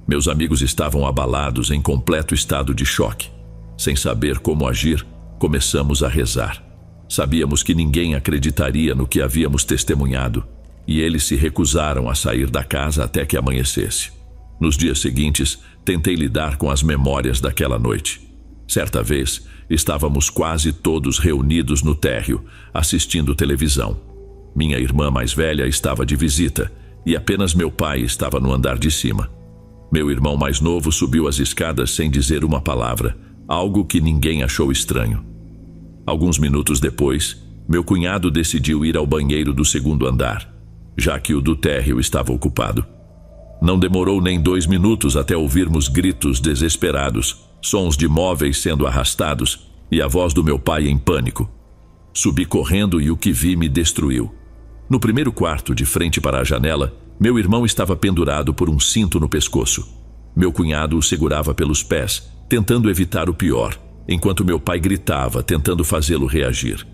Meus amigos estavam abalados, em completo estado de choque. Sem saber como agir, começamos a rezar. Sabíamos que ninguém acreditaria no que havíamos testemunhado, e eles se recusaram a sair da casa até que amanhecesse. Nos dias seguintes, tentei lidar com as memórias daquela noite. Certa vez, estávamos quase todos reunidos no térreo, assistindo televisão. Minha irmã mais velha estava de visita, e apenas meu pai estava no andar de cima. Meu irmão mais novo subiu as escadas sem dizer uma palavra, algo que ninguém achou estranho. Alguns minutos depois, meu cunhado decidiu ir ao banheiro do segundo andar, já que o do térreo estava ocupado. Não demorou nem 2 minutos até ouvirmos gritos desesperados, sons de móveis sendo arrastados e a voz do meu pai em pânico. Subi correndo e o que vi me destruiu. No primeiro quarto, de frente para a janela, meu irmão estava pendurado por um cinto no pescoço. Meu cunhado o segurava pelos pés, tentando evitar o pior, enquanto meu pai gritava, tentando fazê-lo reagir.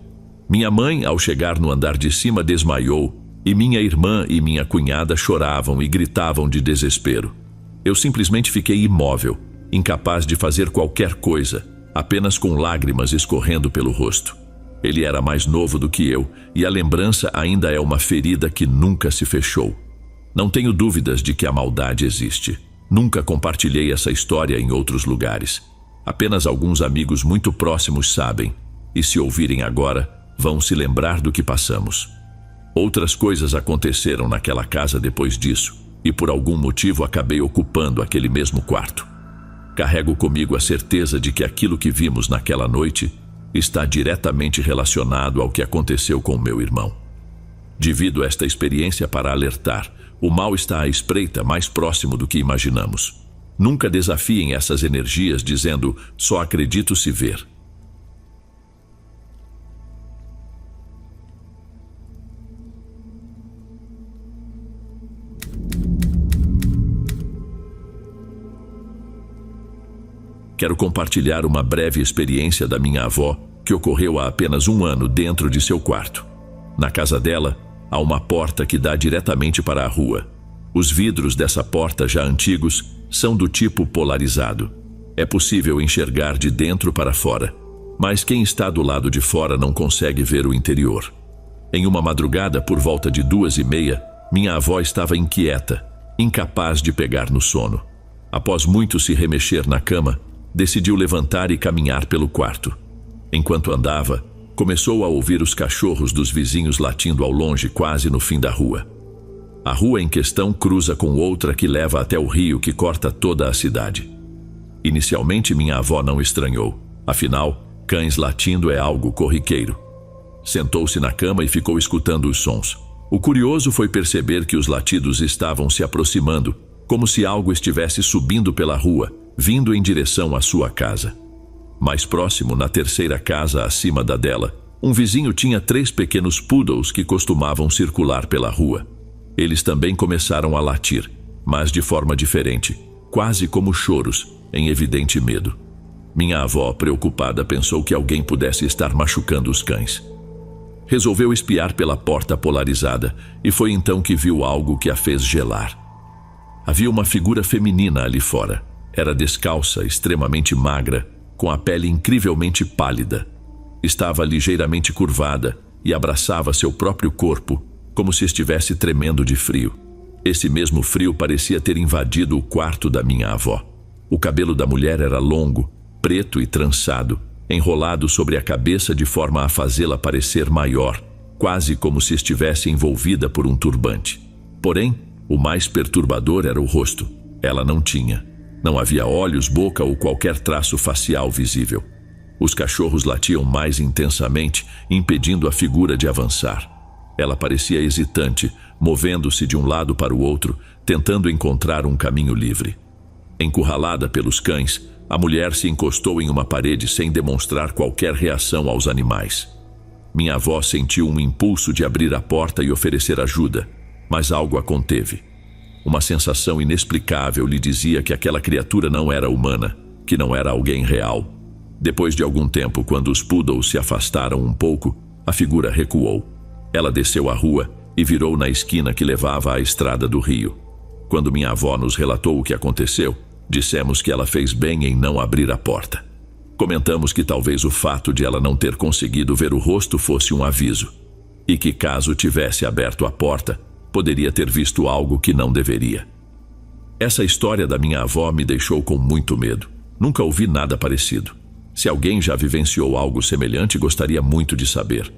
Minha mãe, ao chegar no andar de cima, desmaiou, e minha irmã e minha cunhada choravam e gritavam de desespero. Eu simplesmente fiquei imóvel, incapaz de fazer qualquer coisa, apenas com lágrimas escorrendo pelo rosto. Ele era mais novo do que eu, e a lembrança ainda é uma ferida que nunca se fechou. Não tenho dúvidas de que a maldade existe. Nunca compartilhei essa história em outros lugares. Apenas alguns amigos muito próximos sabem, e se ouvirem agora, vão se lembrar do que passamos. Outras coisas aconteceram naquela casa depois disso, e por algum motivo acabei ocupando aquele mesmo quarto. Carrego comigo a certeza de que aquilo que vimos naquela noite está diretamente relacionado ao que aconteceu com meu irmão. Divido esta experiência para alertar: o mal está à espreita, mais próximo do que imaginamos. Nunca desafiem essas energias dizendo: só acredito se ver. Quero compartilhar uma breve experiência da minha avó, que ocorreu há apenas 1 ano dentro de seu quarto. Na casa dela, há uma porta que dá diretamente para a rua. Os vidros dessa porta, já antigos, são do tipo polarizado. É possível enxergar de dentro para fora, mas quem está do lado de fora não consegue ver o interior. Em uma madrugada, por volta de 2h30, minha avó estava inquieta, incapaz de pegar no sono. Após muito se remexer na cama, decidiu levantar e caminhar pelo quarto. Enquanto andava, começou a ouvir os cachorros dos vizinhos latindo ao longe, quase no fim da rua. A rua em questão cruza com outra que leva até o rio que corta toda a cidade. Inicialmente minha avó não estranhou, afinal, cães latindo é algo corriqueiro. Sentou-se na cama e ficou escutando os sons. O curioso foi perceber que os latidos estavam se aproximando, como se algo estivesse subindo pela rua, vindo em direção à sua casa. Mais próximo, na terceira casa acima da dela, um vizinho tinha 3 pequenos poodles que costumavam circular pela rua. Eles também começaram a latir, mas de forma diferente, quase como choros, em evidente medo. Minha avó, preocupada, pensou que alguém pudesse estar machucando os cães. Resolveu espiar pela porta polarizada e foi então que viu algo que a fez gelar. Havia uma figura feminina ali fora. Era descalça, extremamente magra, com a pele incrivelmente pálida. Estava ligeiramente curvada e abraçava seu próprio corpo, como se estivesse tremendo de frio. Esse mesmo frio parecia ter invadido o quarto da minha avó. O cabelo da mulher era longo, preto e trançado, enrolado sobre a cabeça de forma a fazê-la parecer maior, quase como se estivesse envolvida por um turbante. Porém, o mais perturbador era o rosto. Ela não tinha. Não havia olhos, boca ou qualquer traço facial visível. Os cachorros latiam mais intensamente, impedindo a figura de avançar. Ela parecia hesitante, movendo-se de um lado para o outro, tentando encontrar um caminho livre. Encurralada pelos cães, a mulher se encostou em uma parede sem demonstrar qualquer reação aos animais. Minha avó sentiu um impulso de abrir a porta e oferecer ajuda, mas algo a conteve. Uma sensação inexplicável lhe dizia que aquela criatura não era humana, que não era alguém real. Depois de algum tempo, quando os poodles se afastaram um pouco, a figura recuou. Ela desceu a rua e virou na esquina que levava à estrada do rio. Quando minha avó nos relatou o que aconteceu, dissemos que ela fez bem em não abrir a porta. Comentamos que talvez o fato de ela não ter conseguido ver o rosto fosse um aviso, e que caso tivesse aberto a porta, poderia ter visto algo que não deveria. Essa história da minha avó me deixou com muito medo. Nunca ouvi nada parecido. Se alguém já vivenciou algo semelhante, gostaria muito de saber.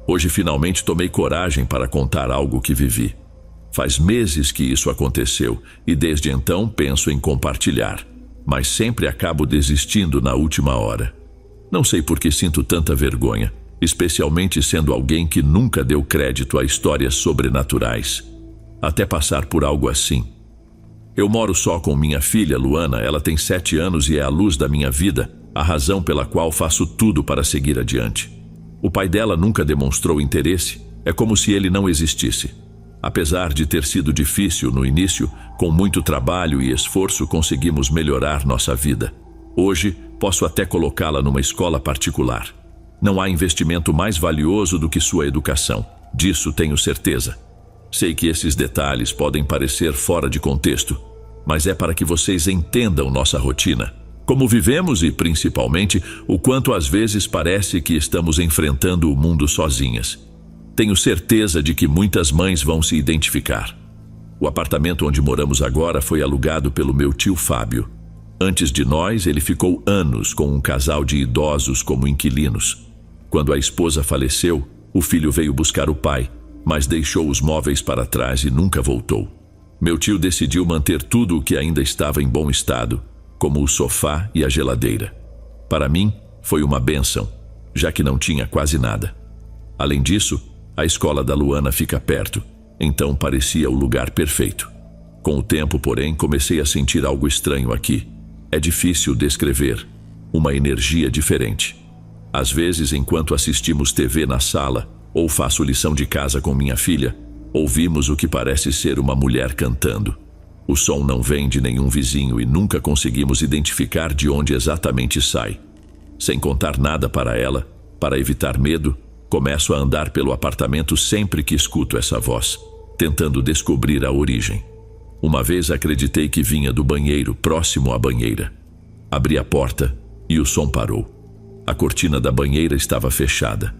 Hoje finalmente tomei coragem para contar algo que vivi. Faz meses que isso aconteceu e desde então penso em compartilhar, mas sempre acabo desistindo na última hora. Não sei por que sinto tanta vergonha, especialmente sendo alguém que nunca deu crédito a histórias sobrenaturais, até passar por algo assim. Eu moro só com minha filha, Luana. Ela tem 7 anos e é a luz da minha vida, a razão pela qual faço tudo para seguir adiante. O pai dela nunca demonstrou interesse, é como se ele não existisse. Apesar de ter sido difícil no início, com muito trabalho e esforço conseguimos melhorar nossa vida. Hoje, posso até colocá-la numa escola particular. Não há investimento mais valioso do que sua educação, disso tenho certeza. Sei que esses detalhes podem parecer fora de contexto, mas é para que vocês entendam nossa rotina, como vivemos e, principalmente, o quanto às vezes parece que estamos enfrentando o mundo sozinhas. Tenho certeza de que muitas mães vão se identificar. O apartamento onde moramos agora foi alugado pelo meu tio Fábio. Antes de nós, ele ficou anos com um casal de idosos como inquilinos. Quando a esposa faleceu, o filho veio buscar o pai, mas deixou os móveis para trás e nunca voltou. Meu tio decidiu manter tudo o que ainda estava em bom estado, como o sofá e a geladeira. Para mim, foi uma bênção, já que não tinha quase nada. Além disso, a escola da Luana fica perto, então parecia o lugar perfeito. Com o tempo, porém, comecei a sentir algo estranho aqui. É difícil descrever, uma energia diferente. Às vezes, enquanto assistimos TV na sala, ou faço lição de casa com minha filha, ouvimos o que parece ser uma mulher cantando. O som não vem de nenhum vizinho e nunca conseguimos identificar de onde exatamente sai. Sem contar nada para ela, para evitar medo, começo a andar pelo apartamento sempre que escuto essa voz, tentando descobrir a origem. Uma vez acreditei que vinha do banheiro, próximo à banheira. Abri a porta e o som parou. A cortina da banheira estava fechada.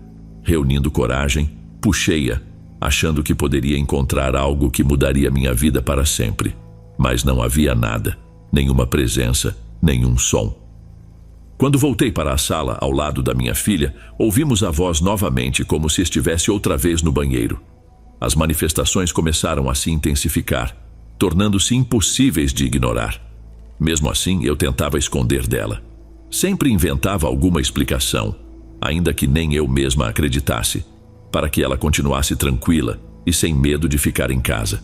Reunindo coragem, puxei-a achando que poderia encontrar algo que mudaria minha vida para sempre. Mas não havia nada, nenhuma presença, nenhum som. Quando voltei para a sala ao lado da minha filha, ouvimos a voz novamente, como se estivesse outra vez no banheiro. As manifestações começaram a se intensificar, tornando-se impossíveis de ignorar. Mesmo assim, eu tentava esconder dela. Sempre inventava alguma explicação, ainda que nem eu mesma acreditasse, para que ela continuasse tranquila e sem medo de ficar em casa.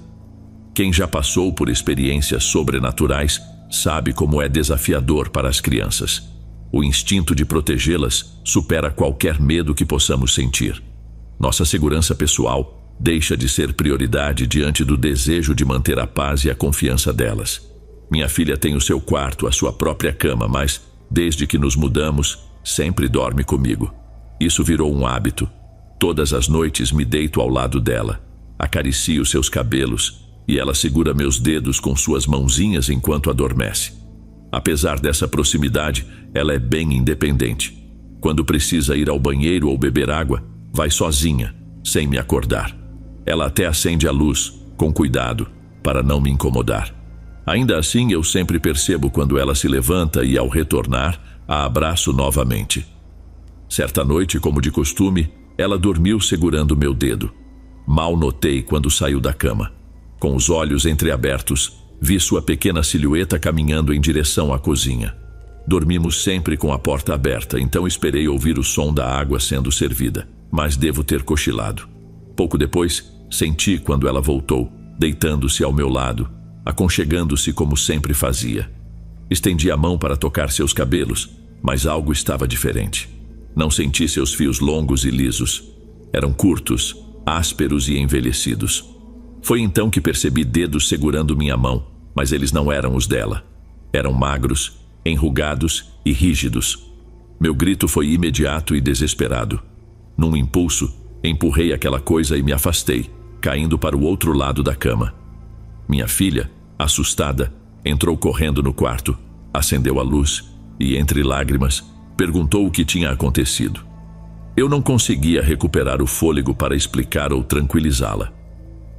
Quem já passou por experiências sobrenaturais sabe como é desafiador para as crianças. O instinto de protegê-las supera qualquer medo que possamos sentir. Nossa segurança pessoal deixa de ser prioridade diante do desejo de manter a paz e a confiança delas. Minha filha tem o seu quarto, a sua própria cama, mas, desde que nos mudamos, sempre dorme comigo. Isso virou um hábito. Todas as noites me deito ao lado dela, acaricio seus cabelos e ela segura meus dedos com suas mãozinhas enquanto adormece. Apesar dessa proximidade, ela é bem independente. Quando precisa ir ao banheiro ou beber água, vai sozinha, sem me acordar. Ela até acende a luz, com cuidado, para não me incomodar. Ainda assim, eu sempre percebo quando ela se levanta e, ao retornar, a abraço novamente. Certa noite, como de costume, ela dormiu segurando meu dedo. Mal notei quando saiu da cama. Com os olhos entreabertos, vi sua pequena silhueta caminhando em direção à cozinha. Dormimos sempre com a porta aberta, então esperei ouvir o som da água sendo servida, mas devo ter cochilado. Pouco depois, senti quando ela voltou, deitando-se ao meu lado, aconchegando-se como sempre fazia. Estendi a mão para tocar seus cabelos, mas algo estava diferente. Não senti seus fios longos e lisos. Eram curtos, ásperos e envelhecidos. Foi então que percebi dedos segurando minha mão, mas eles não eram os dela. Eram magros, enrugados e rígidos. Meu grito foi imediato e desesperado. Num impulso, empurrei aquela coisa e me afastei, caindo para o outro lado da cama. Minha filha, assustada, entrou correndo no quarto, acendeu a luz e, entre lágrimas, perguntou o que tinha acontecido. Eu não conseguia recuperar o fôlego para explicar ou tranquilizá-la.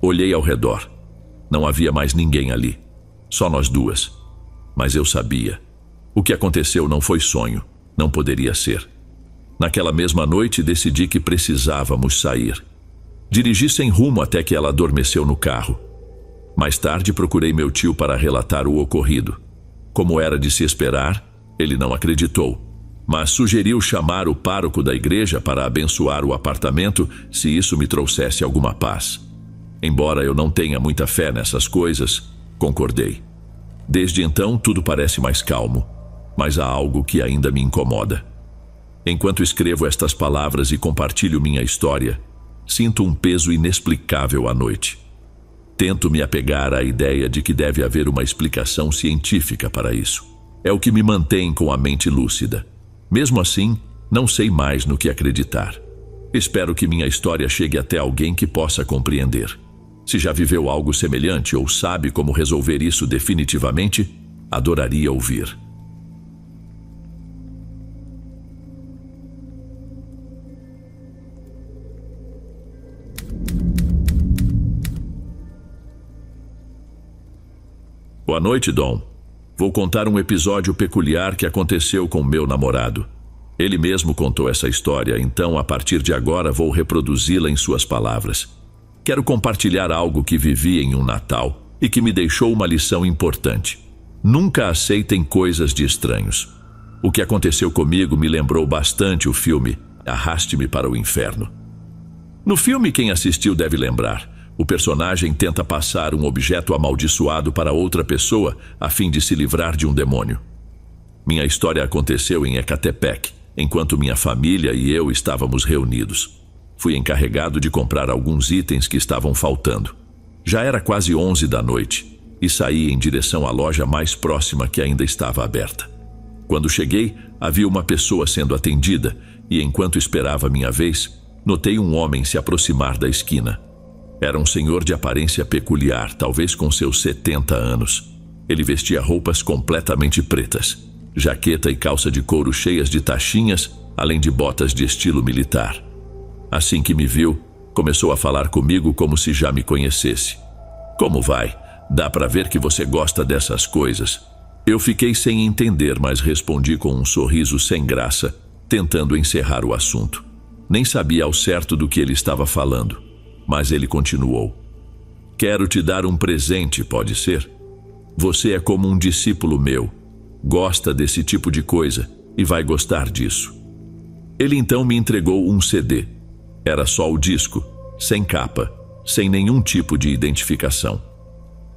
Olhei ao redor. Não havia mais ninguém ali. Só nós duas. Mas eu sabia. O que aconteceu não foi sonho. Não poderia ser. Naquela mesma noite, decidi que precisávamos sair. Dirigi sem rumo até que ela adormeceu no carro. Mais tarde, procurei meu tio para relatar o ocorrido. Como era de se esperar, ele não acreditou, mas sugeriu chamar o pároco da igreja para abençoar o apartamento se isso me trouxesse alguma paz. Embora eu não tenha muita fé nessas coisas, concordei. Desde então, tudo parece mais calmo, mas há algo que ainda me incomoda. Enquanto escrevo estas palavras e compartilho minha história, sinto um peso inexplicável à noite. Tento me apegar à ideia de que deve haver uma explicação científica para isso. É o que me mantém com a mente lúcida. Mesmo assim, não sei mais no que acreditar. Espero que minha história chegue até alguém que possa compreender. Se já viveu algo semelhante ou sabe como resolver isso definitivamente, adoraria ouvir. Boa noite, Dom. Vou contar um episódio peculiar que aconteceu com meu namorado. Ele mesmo contou essa história, então a partir de agora vou reproduzi-la em suas palavras. Quero compartilhar algo que vivi em um Natal e que me deixou uma lição importante. Nunca aceitem coisas de estranhos. O que aconteceu comigo me lembrou bastante o filme Arraste-me para o Inferno. No filme, quem assistiu deve lembrar. O personagem tenta passar um objeto amaldiçoado para outra pessoa a fim de se livrar de um demônio. Minha história aconteceu em Ecatepec, enquanto minha família e eu estávamos reunidos. Fui encarregado de comprar alguns itens que estavam faltando. Já era quase 11 da noite e saí em direção à loja mais próxima que ainda estava aberta. Quando cheguei, havia uma pessoa sendo atendida e, enquanto esperava minha vez, notei um homem se aproximar da esquina. Era um senhor de aparência peculiar, talvez com seus 70 anos. Ele vestia roupas completamente pretas, jaqueta e calça de couro cheias de tachinhas, além de botas de estilo militar. Assim que me viu, Começou a falar comigo como se já me conhecesse. Como vai? Dá para ver que você gosta dessas coisas. Eu fiquei sem entender, mas respondi com um sorriso sem graça, tentando encerrar o assunto. Nem sabia ao certo do que ele estava falando, mas ele continuou. Quero te dar um presente, pode ser? Você é como um discípulo meu. Gosta desse tipo de coisa e vai gostar disso. Ele então me entregou um CD. Era só o disco, sem capa, sem nenhum tipo de identificação.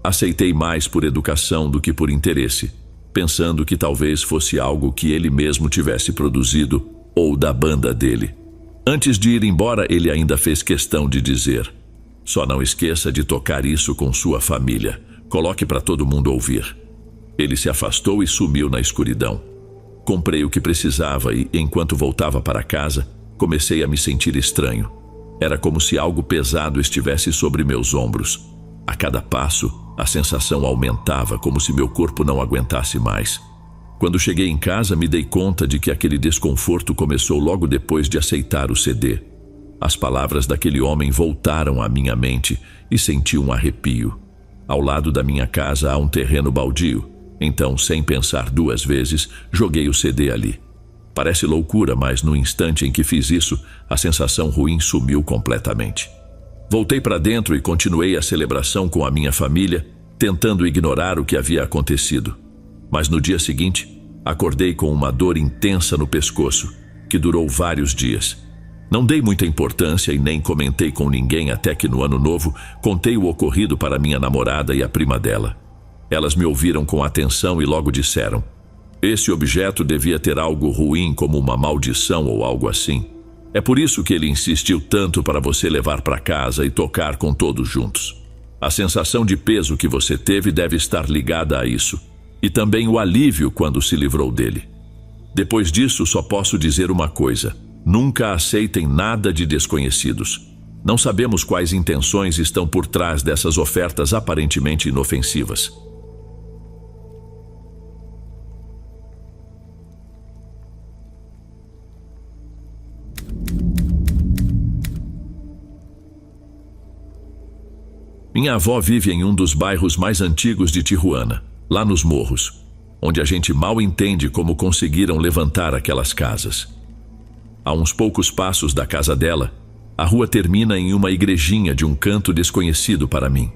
Aceitei mais por educação do que por interesse, pensando que talvez fosse algo que ele mesmo tivesse produzido ou da banda dele. Antes de ir embora, ele ainda fez questão de dizer: só não esqueça de tocar isso com sua família. Coloque para todo mundo ouvir. Ele se afastou e sumiu na escuridão. Comprei o que precisava e, enquanto voltava para casa, comecei a me sentir estranho. Era como se algo pesado estivesse sobre meus ombros. A cada passo, a sensação aumentava, como se meu corpo não aguentasse mais. Quando cheguei em casa, me dei conta de que aquele desconforto começou logo depois de aceitar o CD. As palavras daquele homem voltaram à minha mente e senti um arrepio. Ao lado da minha casa há um terreno baldio, então, sem pensar duas vezes, joguei o CD ali. Parece loucura, mas no instante em que fiz isso, a sensação ruim sumiu completamente. Voltei para dentro e continuei a celebração com a minha família, tentando ignorar o que havia acontecido. Mas no dia seguinte, acordei com uma dor intensa no pescoço, que durou vários dias. Não dei muita importância e nem comentei com ninguém até que no ano novo contei o ocorrido para minha namorada e a prima dela. Elas me ouviram com atenção e logo disseram: esse objeto devia ter algo ruim, como uma maldição ou algo assim. É por isso que ele insistiu tanto para você levar para casa e tocar com todos juntos. A sensação de peso que você teve deve estar ligada a isso, e também o alívio quando se livrou dele. Depois disso, só posso dizer uma coisa: nunca aceitem nada de desconhecidos. Não sabemos quais intenções estão por trás dessas ofertas aparentemente inofensivas. Minha avó vive em um dos bairros mais antigos de Tijuana, lá nos morros, onde a gente mal entende como conseguiram levantar aquelas casas. A uns poucos passos da casa dela, a rua termina em uma igrejinha de um canto desconhecido para mim.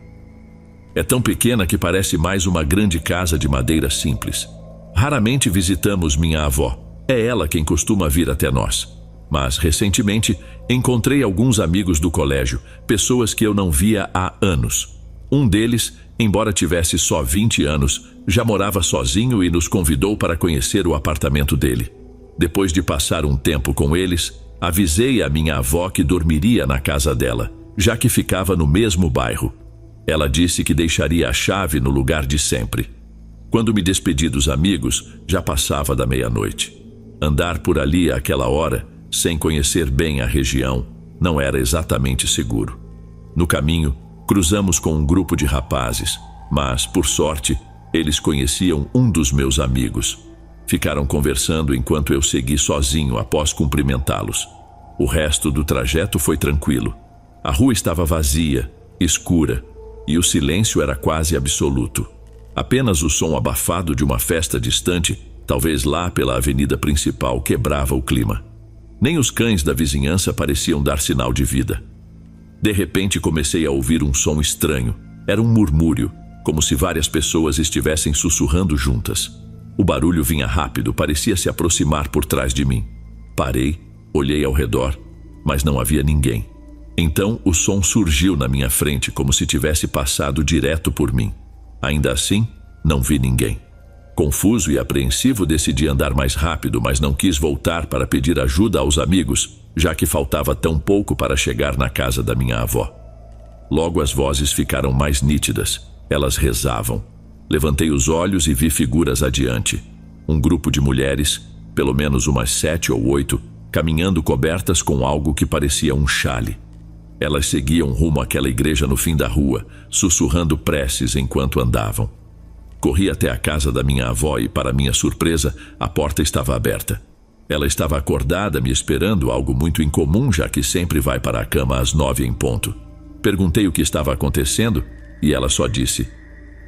É tão pequena que parece mais uma grande casa de madeira simples. Raramente visitamos minha avó, é ela quem costuma vir até nós. Mas, recentemente, encontrei alguns amigos do colégio, pessoas que eu não via há anos. Um deles, embora tivesse só 20 anos, já morava sozinho e nos convidou para conhecer o apartamento dele. Depois de passar um tempo com eles, avisei a minha avó que dormiria na casa dela, já que ficava no mesmo bairro. Ela disse que deixaria a chave no lugar de sempre. Quando me despedi dos amigos, já passava da meia-noite. Andar por ali àquela hora, sem conhecer bem a região, não era exatamente seguro. No caminho, cruzamos com um grupo de rapazes, mas, por sorte, eles conheciam um dos meus amigos. Ficaram conversando enquanto eu segui sozinho após cumprimentá-los. O resto do trajeto foi tranquilo. A rua estava vazia, escura, e o silêncio era quase absoluto. Apenas o som abafado de uma festa distante, talvez lá pela avenida principal, quebrava o clima. Nem os cães da vizinhança pareciam dar sinal de vida. De repente comecei a ouvir um som estranho. Era um murmúrio, como se várias pessoas estivessem sussurrando juntas. O barulho vinha rápido, parecia se aproximar por trás de mim. Parei, olhei ao redor, mas não havia ninguém. Então o som surgiu na minha frente, como se tivesse passado direto por mim. Ainda assim, não vi ninguém. Confuso e apreensivo, decidi andar mais rápido, mas não quis voltar para pedir ajuda aos amigos, já que faltava tão pouco para chegar na casa da minha avó. Logo as vozes ficaram mais nítidas. Elas rezavam. Levantei os olhos e vi figuras adiante. Um grupo de mulheres, pelo menos umas 7 ou 8, caminhando cobertas com algo que parecia um xale. Elas seguiam rumo àquela igreja no fim da rua, sussurrando preces enquanto andavam. Corri até a casa da minha avó e, para minha surpresa, a porta estava aberta. Ela estava acordada me esperando, algo muito incomum, já que sempre vai para a cama às 9 em ponto. Perguntei o que estava acontecendo e ela só disse: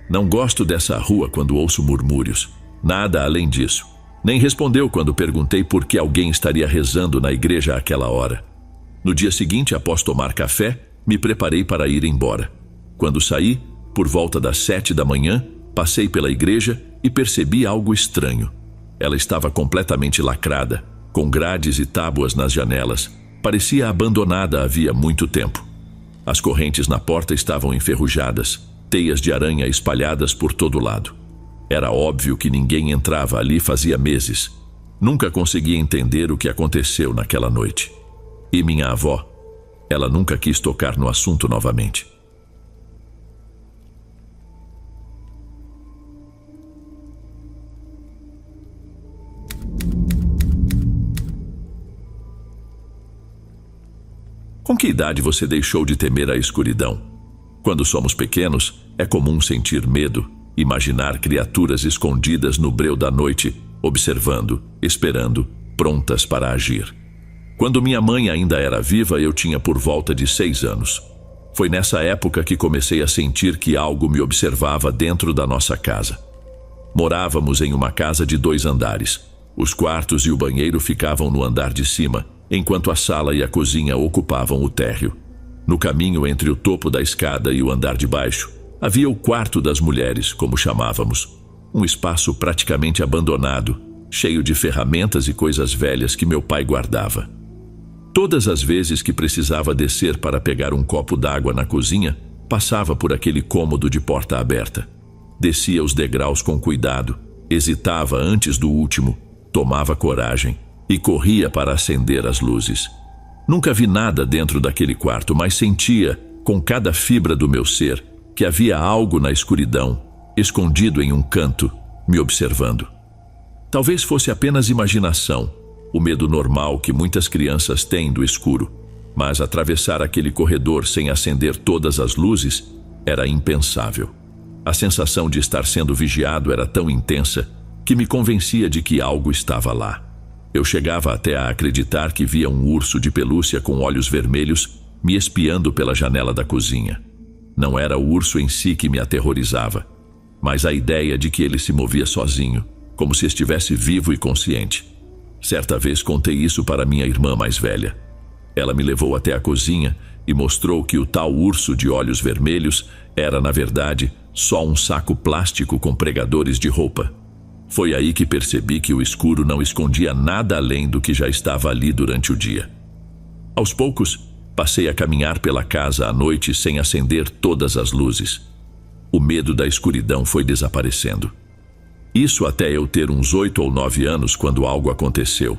"Não gosto dessa rua quando ouço murmúrios. Nada além disso." Nem respondeu quando perguntei por que alguém estaria rezando na igreja àquela hora. No dia seguinte, após tomar café, me preparei para ir embora. Quando saí, por volta das 7 da manhã, passei pela igreja e percebi algo estranho. Ela estava completamente lacrada, com grades e tábuas nas janelas. Parecia abandonada havia muito tempo. As correntes na porta estavam enferrujadas, teias de aranha espalhadas por todo lado. Era óbvio que ninguém entrava ali fazia meses. Nunca consegui entender o que aconteceu naquela noite. E minha avó, ela nunca quis tocar no assunto novamente. Com que idade você deixou de temer a escuridão? Quando somos pequenos, é comum sentir medo, imaginar criaturas escondidas no breu da noite, observando, esperando, prontas para agir. Quando minha mãe ainda era viva, eu tinha por volta de 6 anos. Foi nessa época que comecei a sentir que algo me observava dentro da nossa casa. Morávamos em uma casa de 2 andares. Os quartos e o banheiro ficavam no andar de cima, enquanto a sala e a cozinha ocupavam o térreo. No caminho entre o topo da escada e o andar de baixo, havia o quarto das mulheres, como chamávamos. Um espaço praticamente abandonado, cheio de ferramentas e coisas velhas que meu pai guardava. Todas as vezes que precisava descer para pegar um copo d'água na cozinha, passava por aquele cômodo de porta aberta. Descia os degraus com cuidado, hesitava antes do último, tomava coragem e corria para acender as luzes. Nunca vi nada dentro daquele quarto, mas sentia, com cada fibra do meu ser, que havia algo na escuridão, escondido em um canto, me observando. Talvez fosse apenas imaginação, o medo normal que muitas crianças têm do escuro, mas atravessar aquele corredor sem acender todas as luzes era impensável. A sensação de estar sendo vigiado era tão intensa que me convencia de que algo estava lá. Eu chegava até a acreditar que via um urso de pelúcia com olhos vermelhos me espiando pela janela da cozinha. Não era o urso em si que me aterrorizava, mas a ideia de que ele se movia sozinho, como se estivesse vivo e consciente. Certa vez contei isso para minha irmã mais velha. Ela me levou até a cozinha e mostrou que o tal urso de olhos vermelhos era, na verdade, só um saco plástico com pregadores de roupa. Foi aí que percebi que o escuro não escondia nada além do que já estava ali durante o dia. Aos poucos, passei a caminhar pela casa à noite sem acender todas as luzes. O medo da escuridão foi desaparecendo. Isso até eu ter uns 8 ou 9 anos, quando algo aconteceu.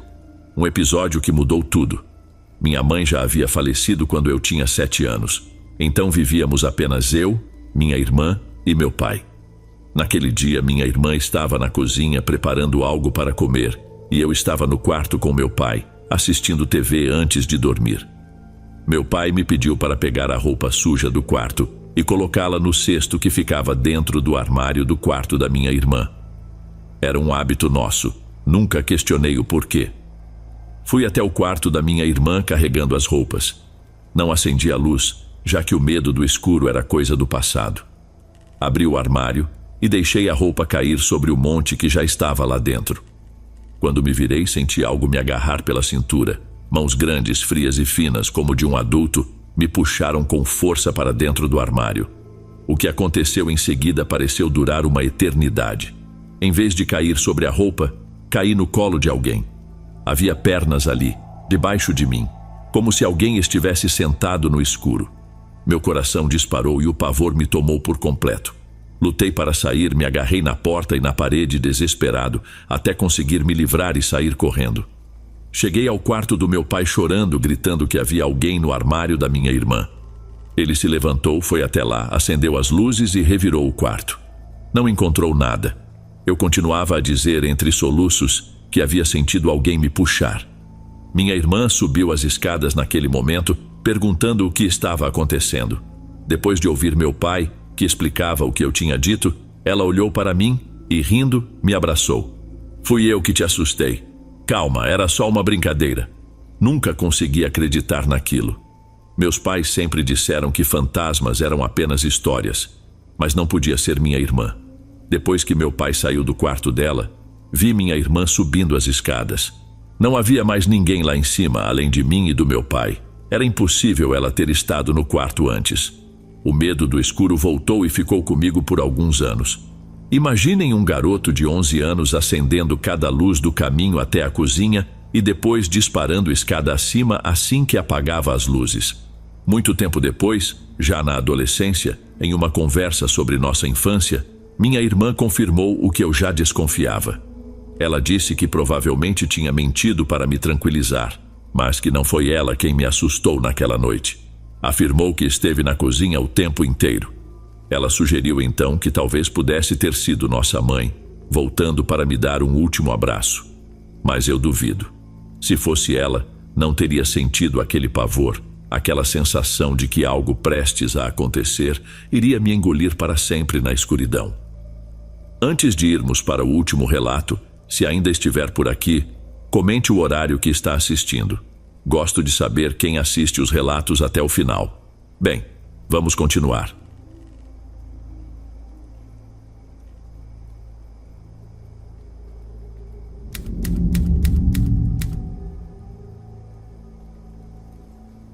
Um episódio que mudou tudo. Minha mãe já havia falecido quando eu tinha 7 anos. Então vivíamos apenas eu, minha irmã e meu pai. Naquele dia, minha irmã estava na cozinha preparando algo para comer e eu estava no quarto com meu pai, assistindo TV antes de dormir. Meu pai me pediu para pegar a roupa suja do quarto e colocá-la no cesto que ficava dentro do armário do quarto da minha irmã. Era um hábito nosso, nunca questionei o porquê. Fui até o quarto da minha irmã carregando as roupas. Não acendi a luz, já que o medo do escuro era coisa do passado. Abri o armário e deixei a roupa cair sobre o monte que já estava lá dentro. Quando me virei, senti algo me agarrar pela cintura. Mãos grandes, frias e finas, como de um adulto, me puxaram com força para dentro do armário. O que aconteceu em seguida pareceu durar uma eternidade. Em vez de cair sobre a roupa, caí no colo de alguém. Havia pernas ali, debaixo de mim, como se alguém estivesse sentado no escuro. Meu coração disparou e o pavor me tomou por completo. Lutei para sair, me agarrei na porta e na parede desesperado, até conseguir me livrar e sair correndo. Cheguei ao quarto do meu pai chorando, gritando que havia alguém no armário da minha irmã. Ele se levantou, foi até lá, acendeu as luzes e revirou o quarto. Não encontrou nada. Eu continuava a dizer entre soluços que havia sentido alguém me puxar. Minha irmã subiu as escadas naquele momento, perguntando o que estava acontecendo. Depois de ouvir meu pai, que explicava o que eu tinha dito, ela olhou para mim e, rindo, me abraçou. Fui eu que te assustei. Calma, era só uma brincadeira. Nunca consegui acreditar naquilo. Meus pais sempre disseram que fantasmas eram apenas histórias, mas não podia ser minha irmã. Depois que meu pai saiu do quarto dela, vi minha irmã subindo as escadas. Não havia mais ninguém lá em cima, além de mim e do meu pai. Era impossível ela ter estado no quarto antes. O medo do escuro voltou e ficou comigo por alguns anos. Imaginem um garoto de 11 anos acendendo cada luz do caminho até a cozinha e depois disparando escada acima assim que apagava as luzes. Muito tempo depois, já na adolescência, em uma conversa sobre nossa infância, minha irmã confirmou o que eu já desconfiava. Ela disse que provavelmente tinha mentido para me tranquilizar, mas que não foi ela quem me assustou naquela noite. Afirmou que esteve na cozinha o tempo inteiro. Ela sugeriu então que talvez pudesse ter sido nossa mãe, voltando para me dar um último abraço. Mas eu duvido. Se fosse ela, não teria sentido aquele pavor, aquela sensação de que algo prestes a acontecer iria me engolir para sempre na escuridão. Antes de irmos para o último relato, se ainda estiver por aqui, comente o horário que está assistindo. Gosto de saber quem assiste os relatos até o final. Bem, vamos continuar.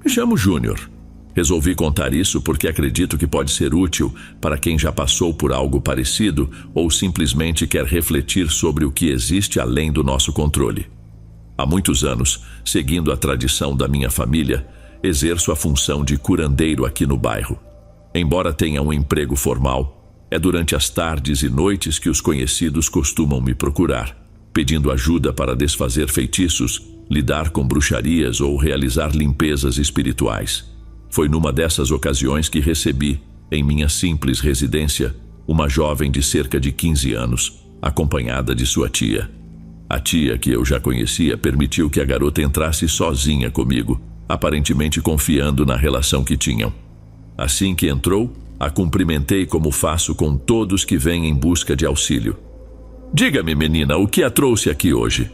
Me chamo Júnior. Resolvi contar isso porque acredito que pode ser útil para quem já passou por algo parecido ou simplesmente quer refletir sobre o que existe além do nosso controle. Há muitos anos, seguindo a tradição da minha família, exerço a função de curandeiro aqui no bairro. Embora tenha um emprego formal, é durante as tardes e noites que os conhecidos costumam me procurar, pedindo ajuda para desfazer feitiços, lidar com bruxarias ou realizar limpezas espirituais. Foi numa dessas ocasiões que recebi, em minha simples residência, uma jovem de cerca de 15 anos, acompanhada de sua tia. A tia, que eu já conhecia, permitiu que a garota entrasse sozinha comigo, aparentemente confiando na relação que tinham. Assim que entrou, a cumprimentei como faço com todos que vêm em busca de auxílio. "Diga-me, menina, o que a trouxe aqui hoje?"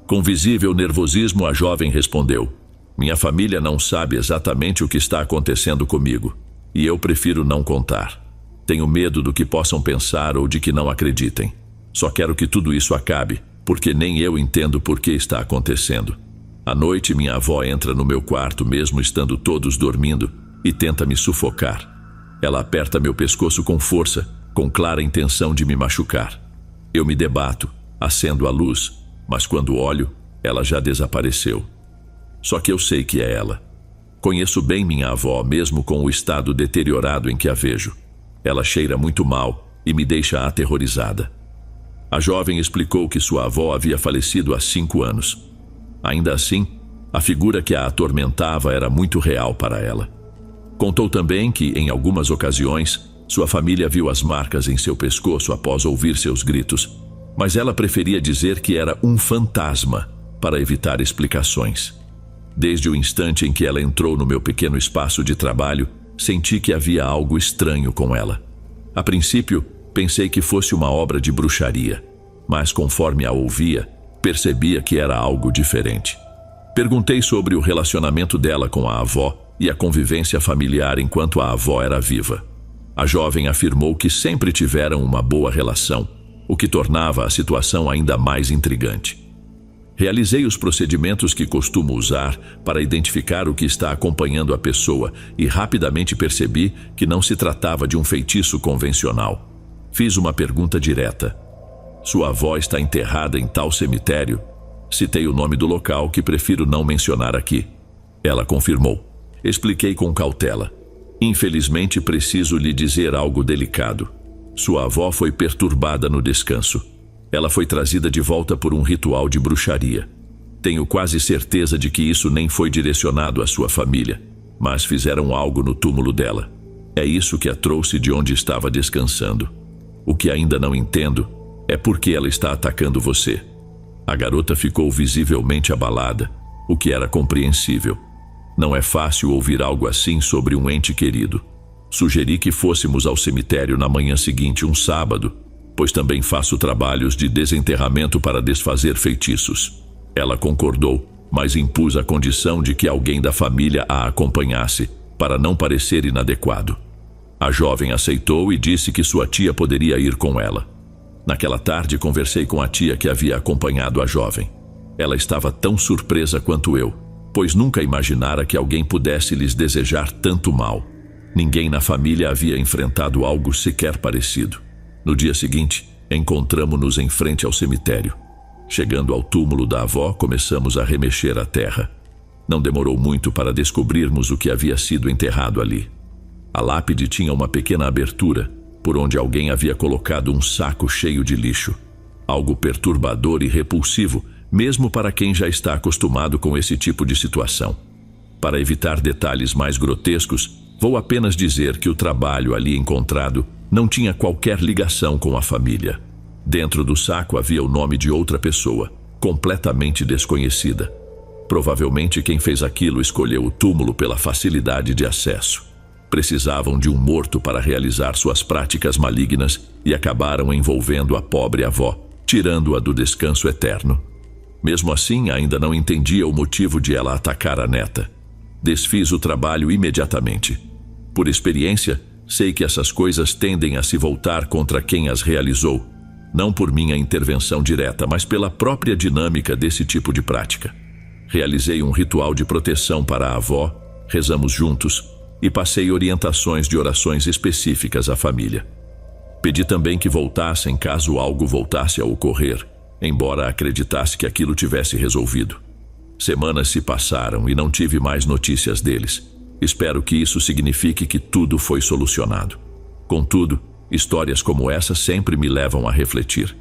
Com visível nervosismo, a jovem respondeu: "Minha família não sabe exatamente o que está acontecendo comigo, e eu prefiro não contar. Tenho medo do que possam pensar ou de que não acreditem. Só quero que tudo isso acabe, porque nem eu entendo por que está acontecendo. À noite, minha avó entra no meu quarto, mesmo estando todos dormindo, e tenta me sufocar. Ela aperta meu pescoço com força, com clara intenção de me machucar. Eu me debato, acendo a luz, mas quando olho, ela já desapareceu. Só que eu sei que é ela. Conheço bem minha avó, mesmo com o estado deteriorado em que a vejo. Ela cheira muito mal e me deixa aterrorizada." A jovem explicou que sua avó havia falecido há 5 anos. Ainda assim, a figura que a atormentava era muito real para ela. Contou também que, em algumas ocasiões, sua família viu as marcas em seu pescoço após ouvir seus gritos, mas ela preferia dizer que era um fantasma para evitar explicações. Desde o instante em que ela entrou no meu pequeno espaço de trabalho, senti que havia algo estranho com ela. A princípio, pensei que fosse uma obra de bruxaria, mas conforme a ouvia, percebia que era algo diferente. Perguntei sobre o relacionamento dela com a avó e a convivência familiar enquanto a avó era viva. A jovem afirmou que sempre tiveram uma boa relação, o que tornava a situação ainda mais intrigante. Realizei os procedimentos que costumo usar para identificar o que está acompanhando a pessoa e rapidamente percebi que não se tratava de um feitiço convencional. Fiz uma pergunta direta: "Sua avó está enterrada em tal cemitério?" Citei o nome do local, que prefiro não mencionar aqui. Ela confirmou. Expliquei com cautela: "Infelizmente preciso lhe dizer algo delicado. Sua avó foi perturbada no descanso. Ela foi trazida de volta por um ritual de bruxaria. Tenho quase certeza de que isso nem foi direcionado à sua família, mas fizeram algo no túmulo dela. É isso que a trouxe de onde estava descansando. O que ainda não entendo é por que ela está atacando você." A garota ficou visivelmente abalada, o que era compreensível. Não é fácil ouvir algo assim sobre um ente querido. Sugeri que fôssemos ao cemitério na manhã seguinte, um sábado, pois também faço trabalhos de desenterramento para desfazer feitiços. Ela concordou, mas impus a condição de que alguém da família a acompanhasse, para não parecer inadequado. A jovem aceitou e disse que sua tia poderia ir com ela. Naquela tarde conversei com a tia que havia acompanhado a jovem. Ela estava tão surpresa quanto eu, pois nunca imaginara que alguém pudesse lhes desejar tanto mal. Ninguém na família havia enfrentado algo sequer parecido. No dia seguinte, encontramo-nos em frente ao cemitério. Chegando ao túmulo da avó, começamos a remexer a terra. Não demorou muito para descobrirmos o que havia sido enterrado ali. A lápide tinha uma pequena abertura, por onde alguém havia colocado um saco cheio de lixo. Algo perturbador e repulsivo, mesmo para quem já está acostumado com esse tipo de situação. Para evitar detalhes mais grotescos, vou apenas dizer que o trabalho ali encontrado não tinha qualquer ligação com a família. Dentro do saco havia o nome de outra pessoa, completamente desconhecida. Provavelmente quem fez aquilo escolheu o túmulo pela facilidade de acesso. Precisavam de um morto para realizar suas práticas malignas e acabaram envolvendo a pobre avó, tirando-a do descanso eterno. Mesmo assim, ainda não entendia o motivo de ela atacar a neta. Desfiz o trabalho imediatamente. Por experiência, sei que essas coisas tendem a se voltar contra quem as realizou, não por minha intervenção direta, mas pela própria dinâmica desse tipo de prática. Realizei um ritual de proteção para a avó, rezamos juntos e passei orientações de orações específicas à família. Pedi também que voltassem caso algo voltasse a ocorrer, embora acreditasse que aquilo tivesse resolvido. Semanas se passaram e não tive mais notícias deles. Espero que isso signifique que tudo foi solucionado. Contudo, histórias como essa sempre me levam a refletir.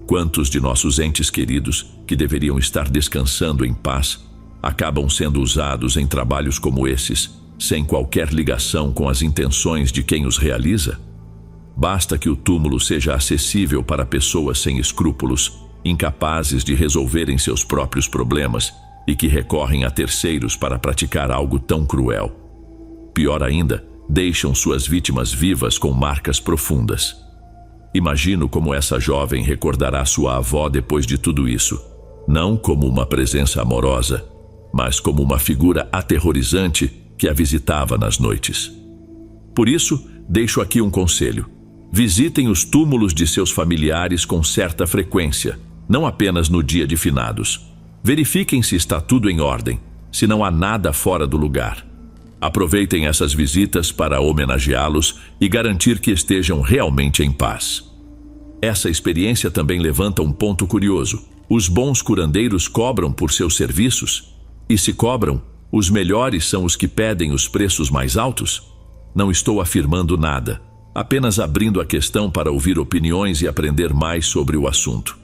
Quantos de nossos entes queridos, que deveriam estar descansando em paz, acabam sendo usados em trabalhos como esses, sem qualquer ligação com as intenções de quem os realiza? Basta que o túmulo seja acessível para pessoas sem escrúpulos, incapazes de resolverem seus próprios problemas e que recorrem a terceiros para praticar algo tão cruel. Pior ainda, deixam suas vítimas vivas com marcas profundas. Imagino como essa jovem recordará sua avó depois de tudo isso, não como uma presença amorosa, mas como uma figura aterrorizante que a visitava nas noites. Por isso, deixo aqui um conselho. Visitem os túmulos de seus familiares com certa frequência, não apenas no dia de finados. Verifiquem se está tudo em ordem, se não há nada fora do lugar. Aproveitem essas visitas para homenageá-los e garantir que estejam realmente em paz. Essa experiência também levanta um ponto curioso. Os bons curandeiros cobram por seus serviços? E se cobram, os melhores são os que pedem os preços mais altos? Não estou afirmando nada, apenas abrindo a questão para ouvir opiniões e aprender mais sobre o assunto.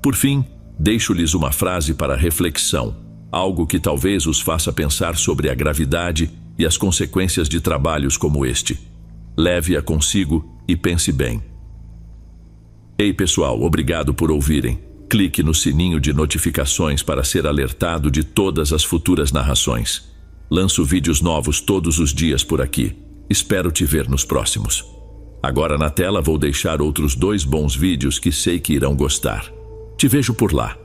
Por fim, deixo-lhes uma frase para reflexão, algo que talvez os faça pensar sobre a gravidade e as consequências de trabalhos como este. Leve-a consigo e pense bem. Ei pessoal, obrigado por ouvirem. Clique no sininho de notificações para ser alertado de todas as futuras narrações. Lanço vídeos novos todos os dias por aqui. Espero te ver nos próximos. Agora na tela vou deixar outros 2 bons vídeos que sei que irão gostar. Te vejo por lá.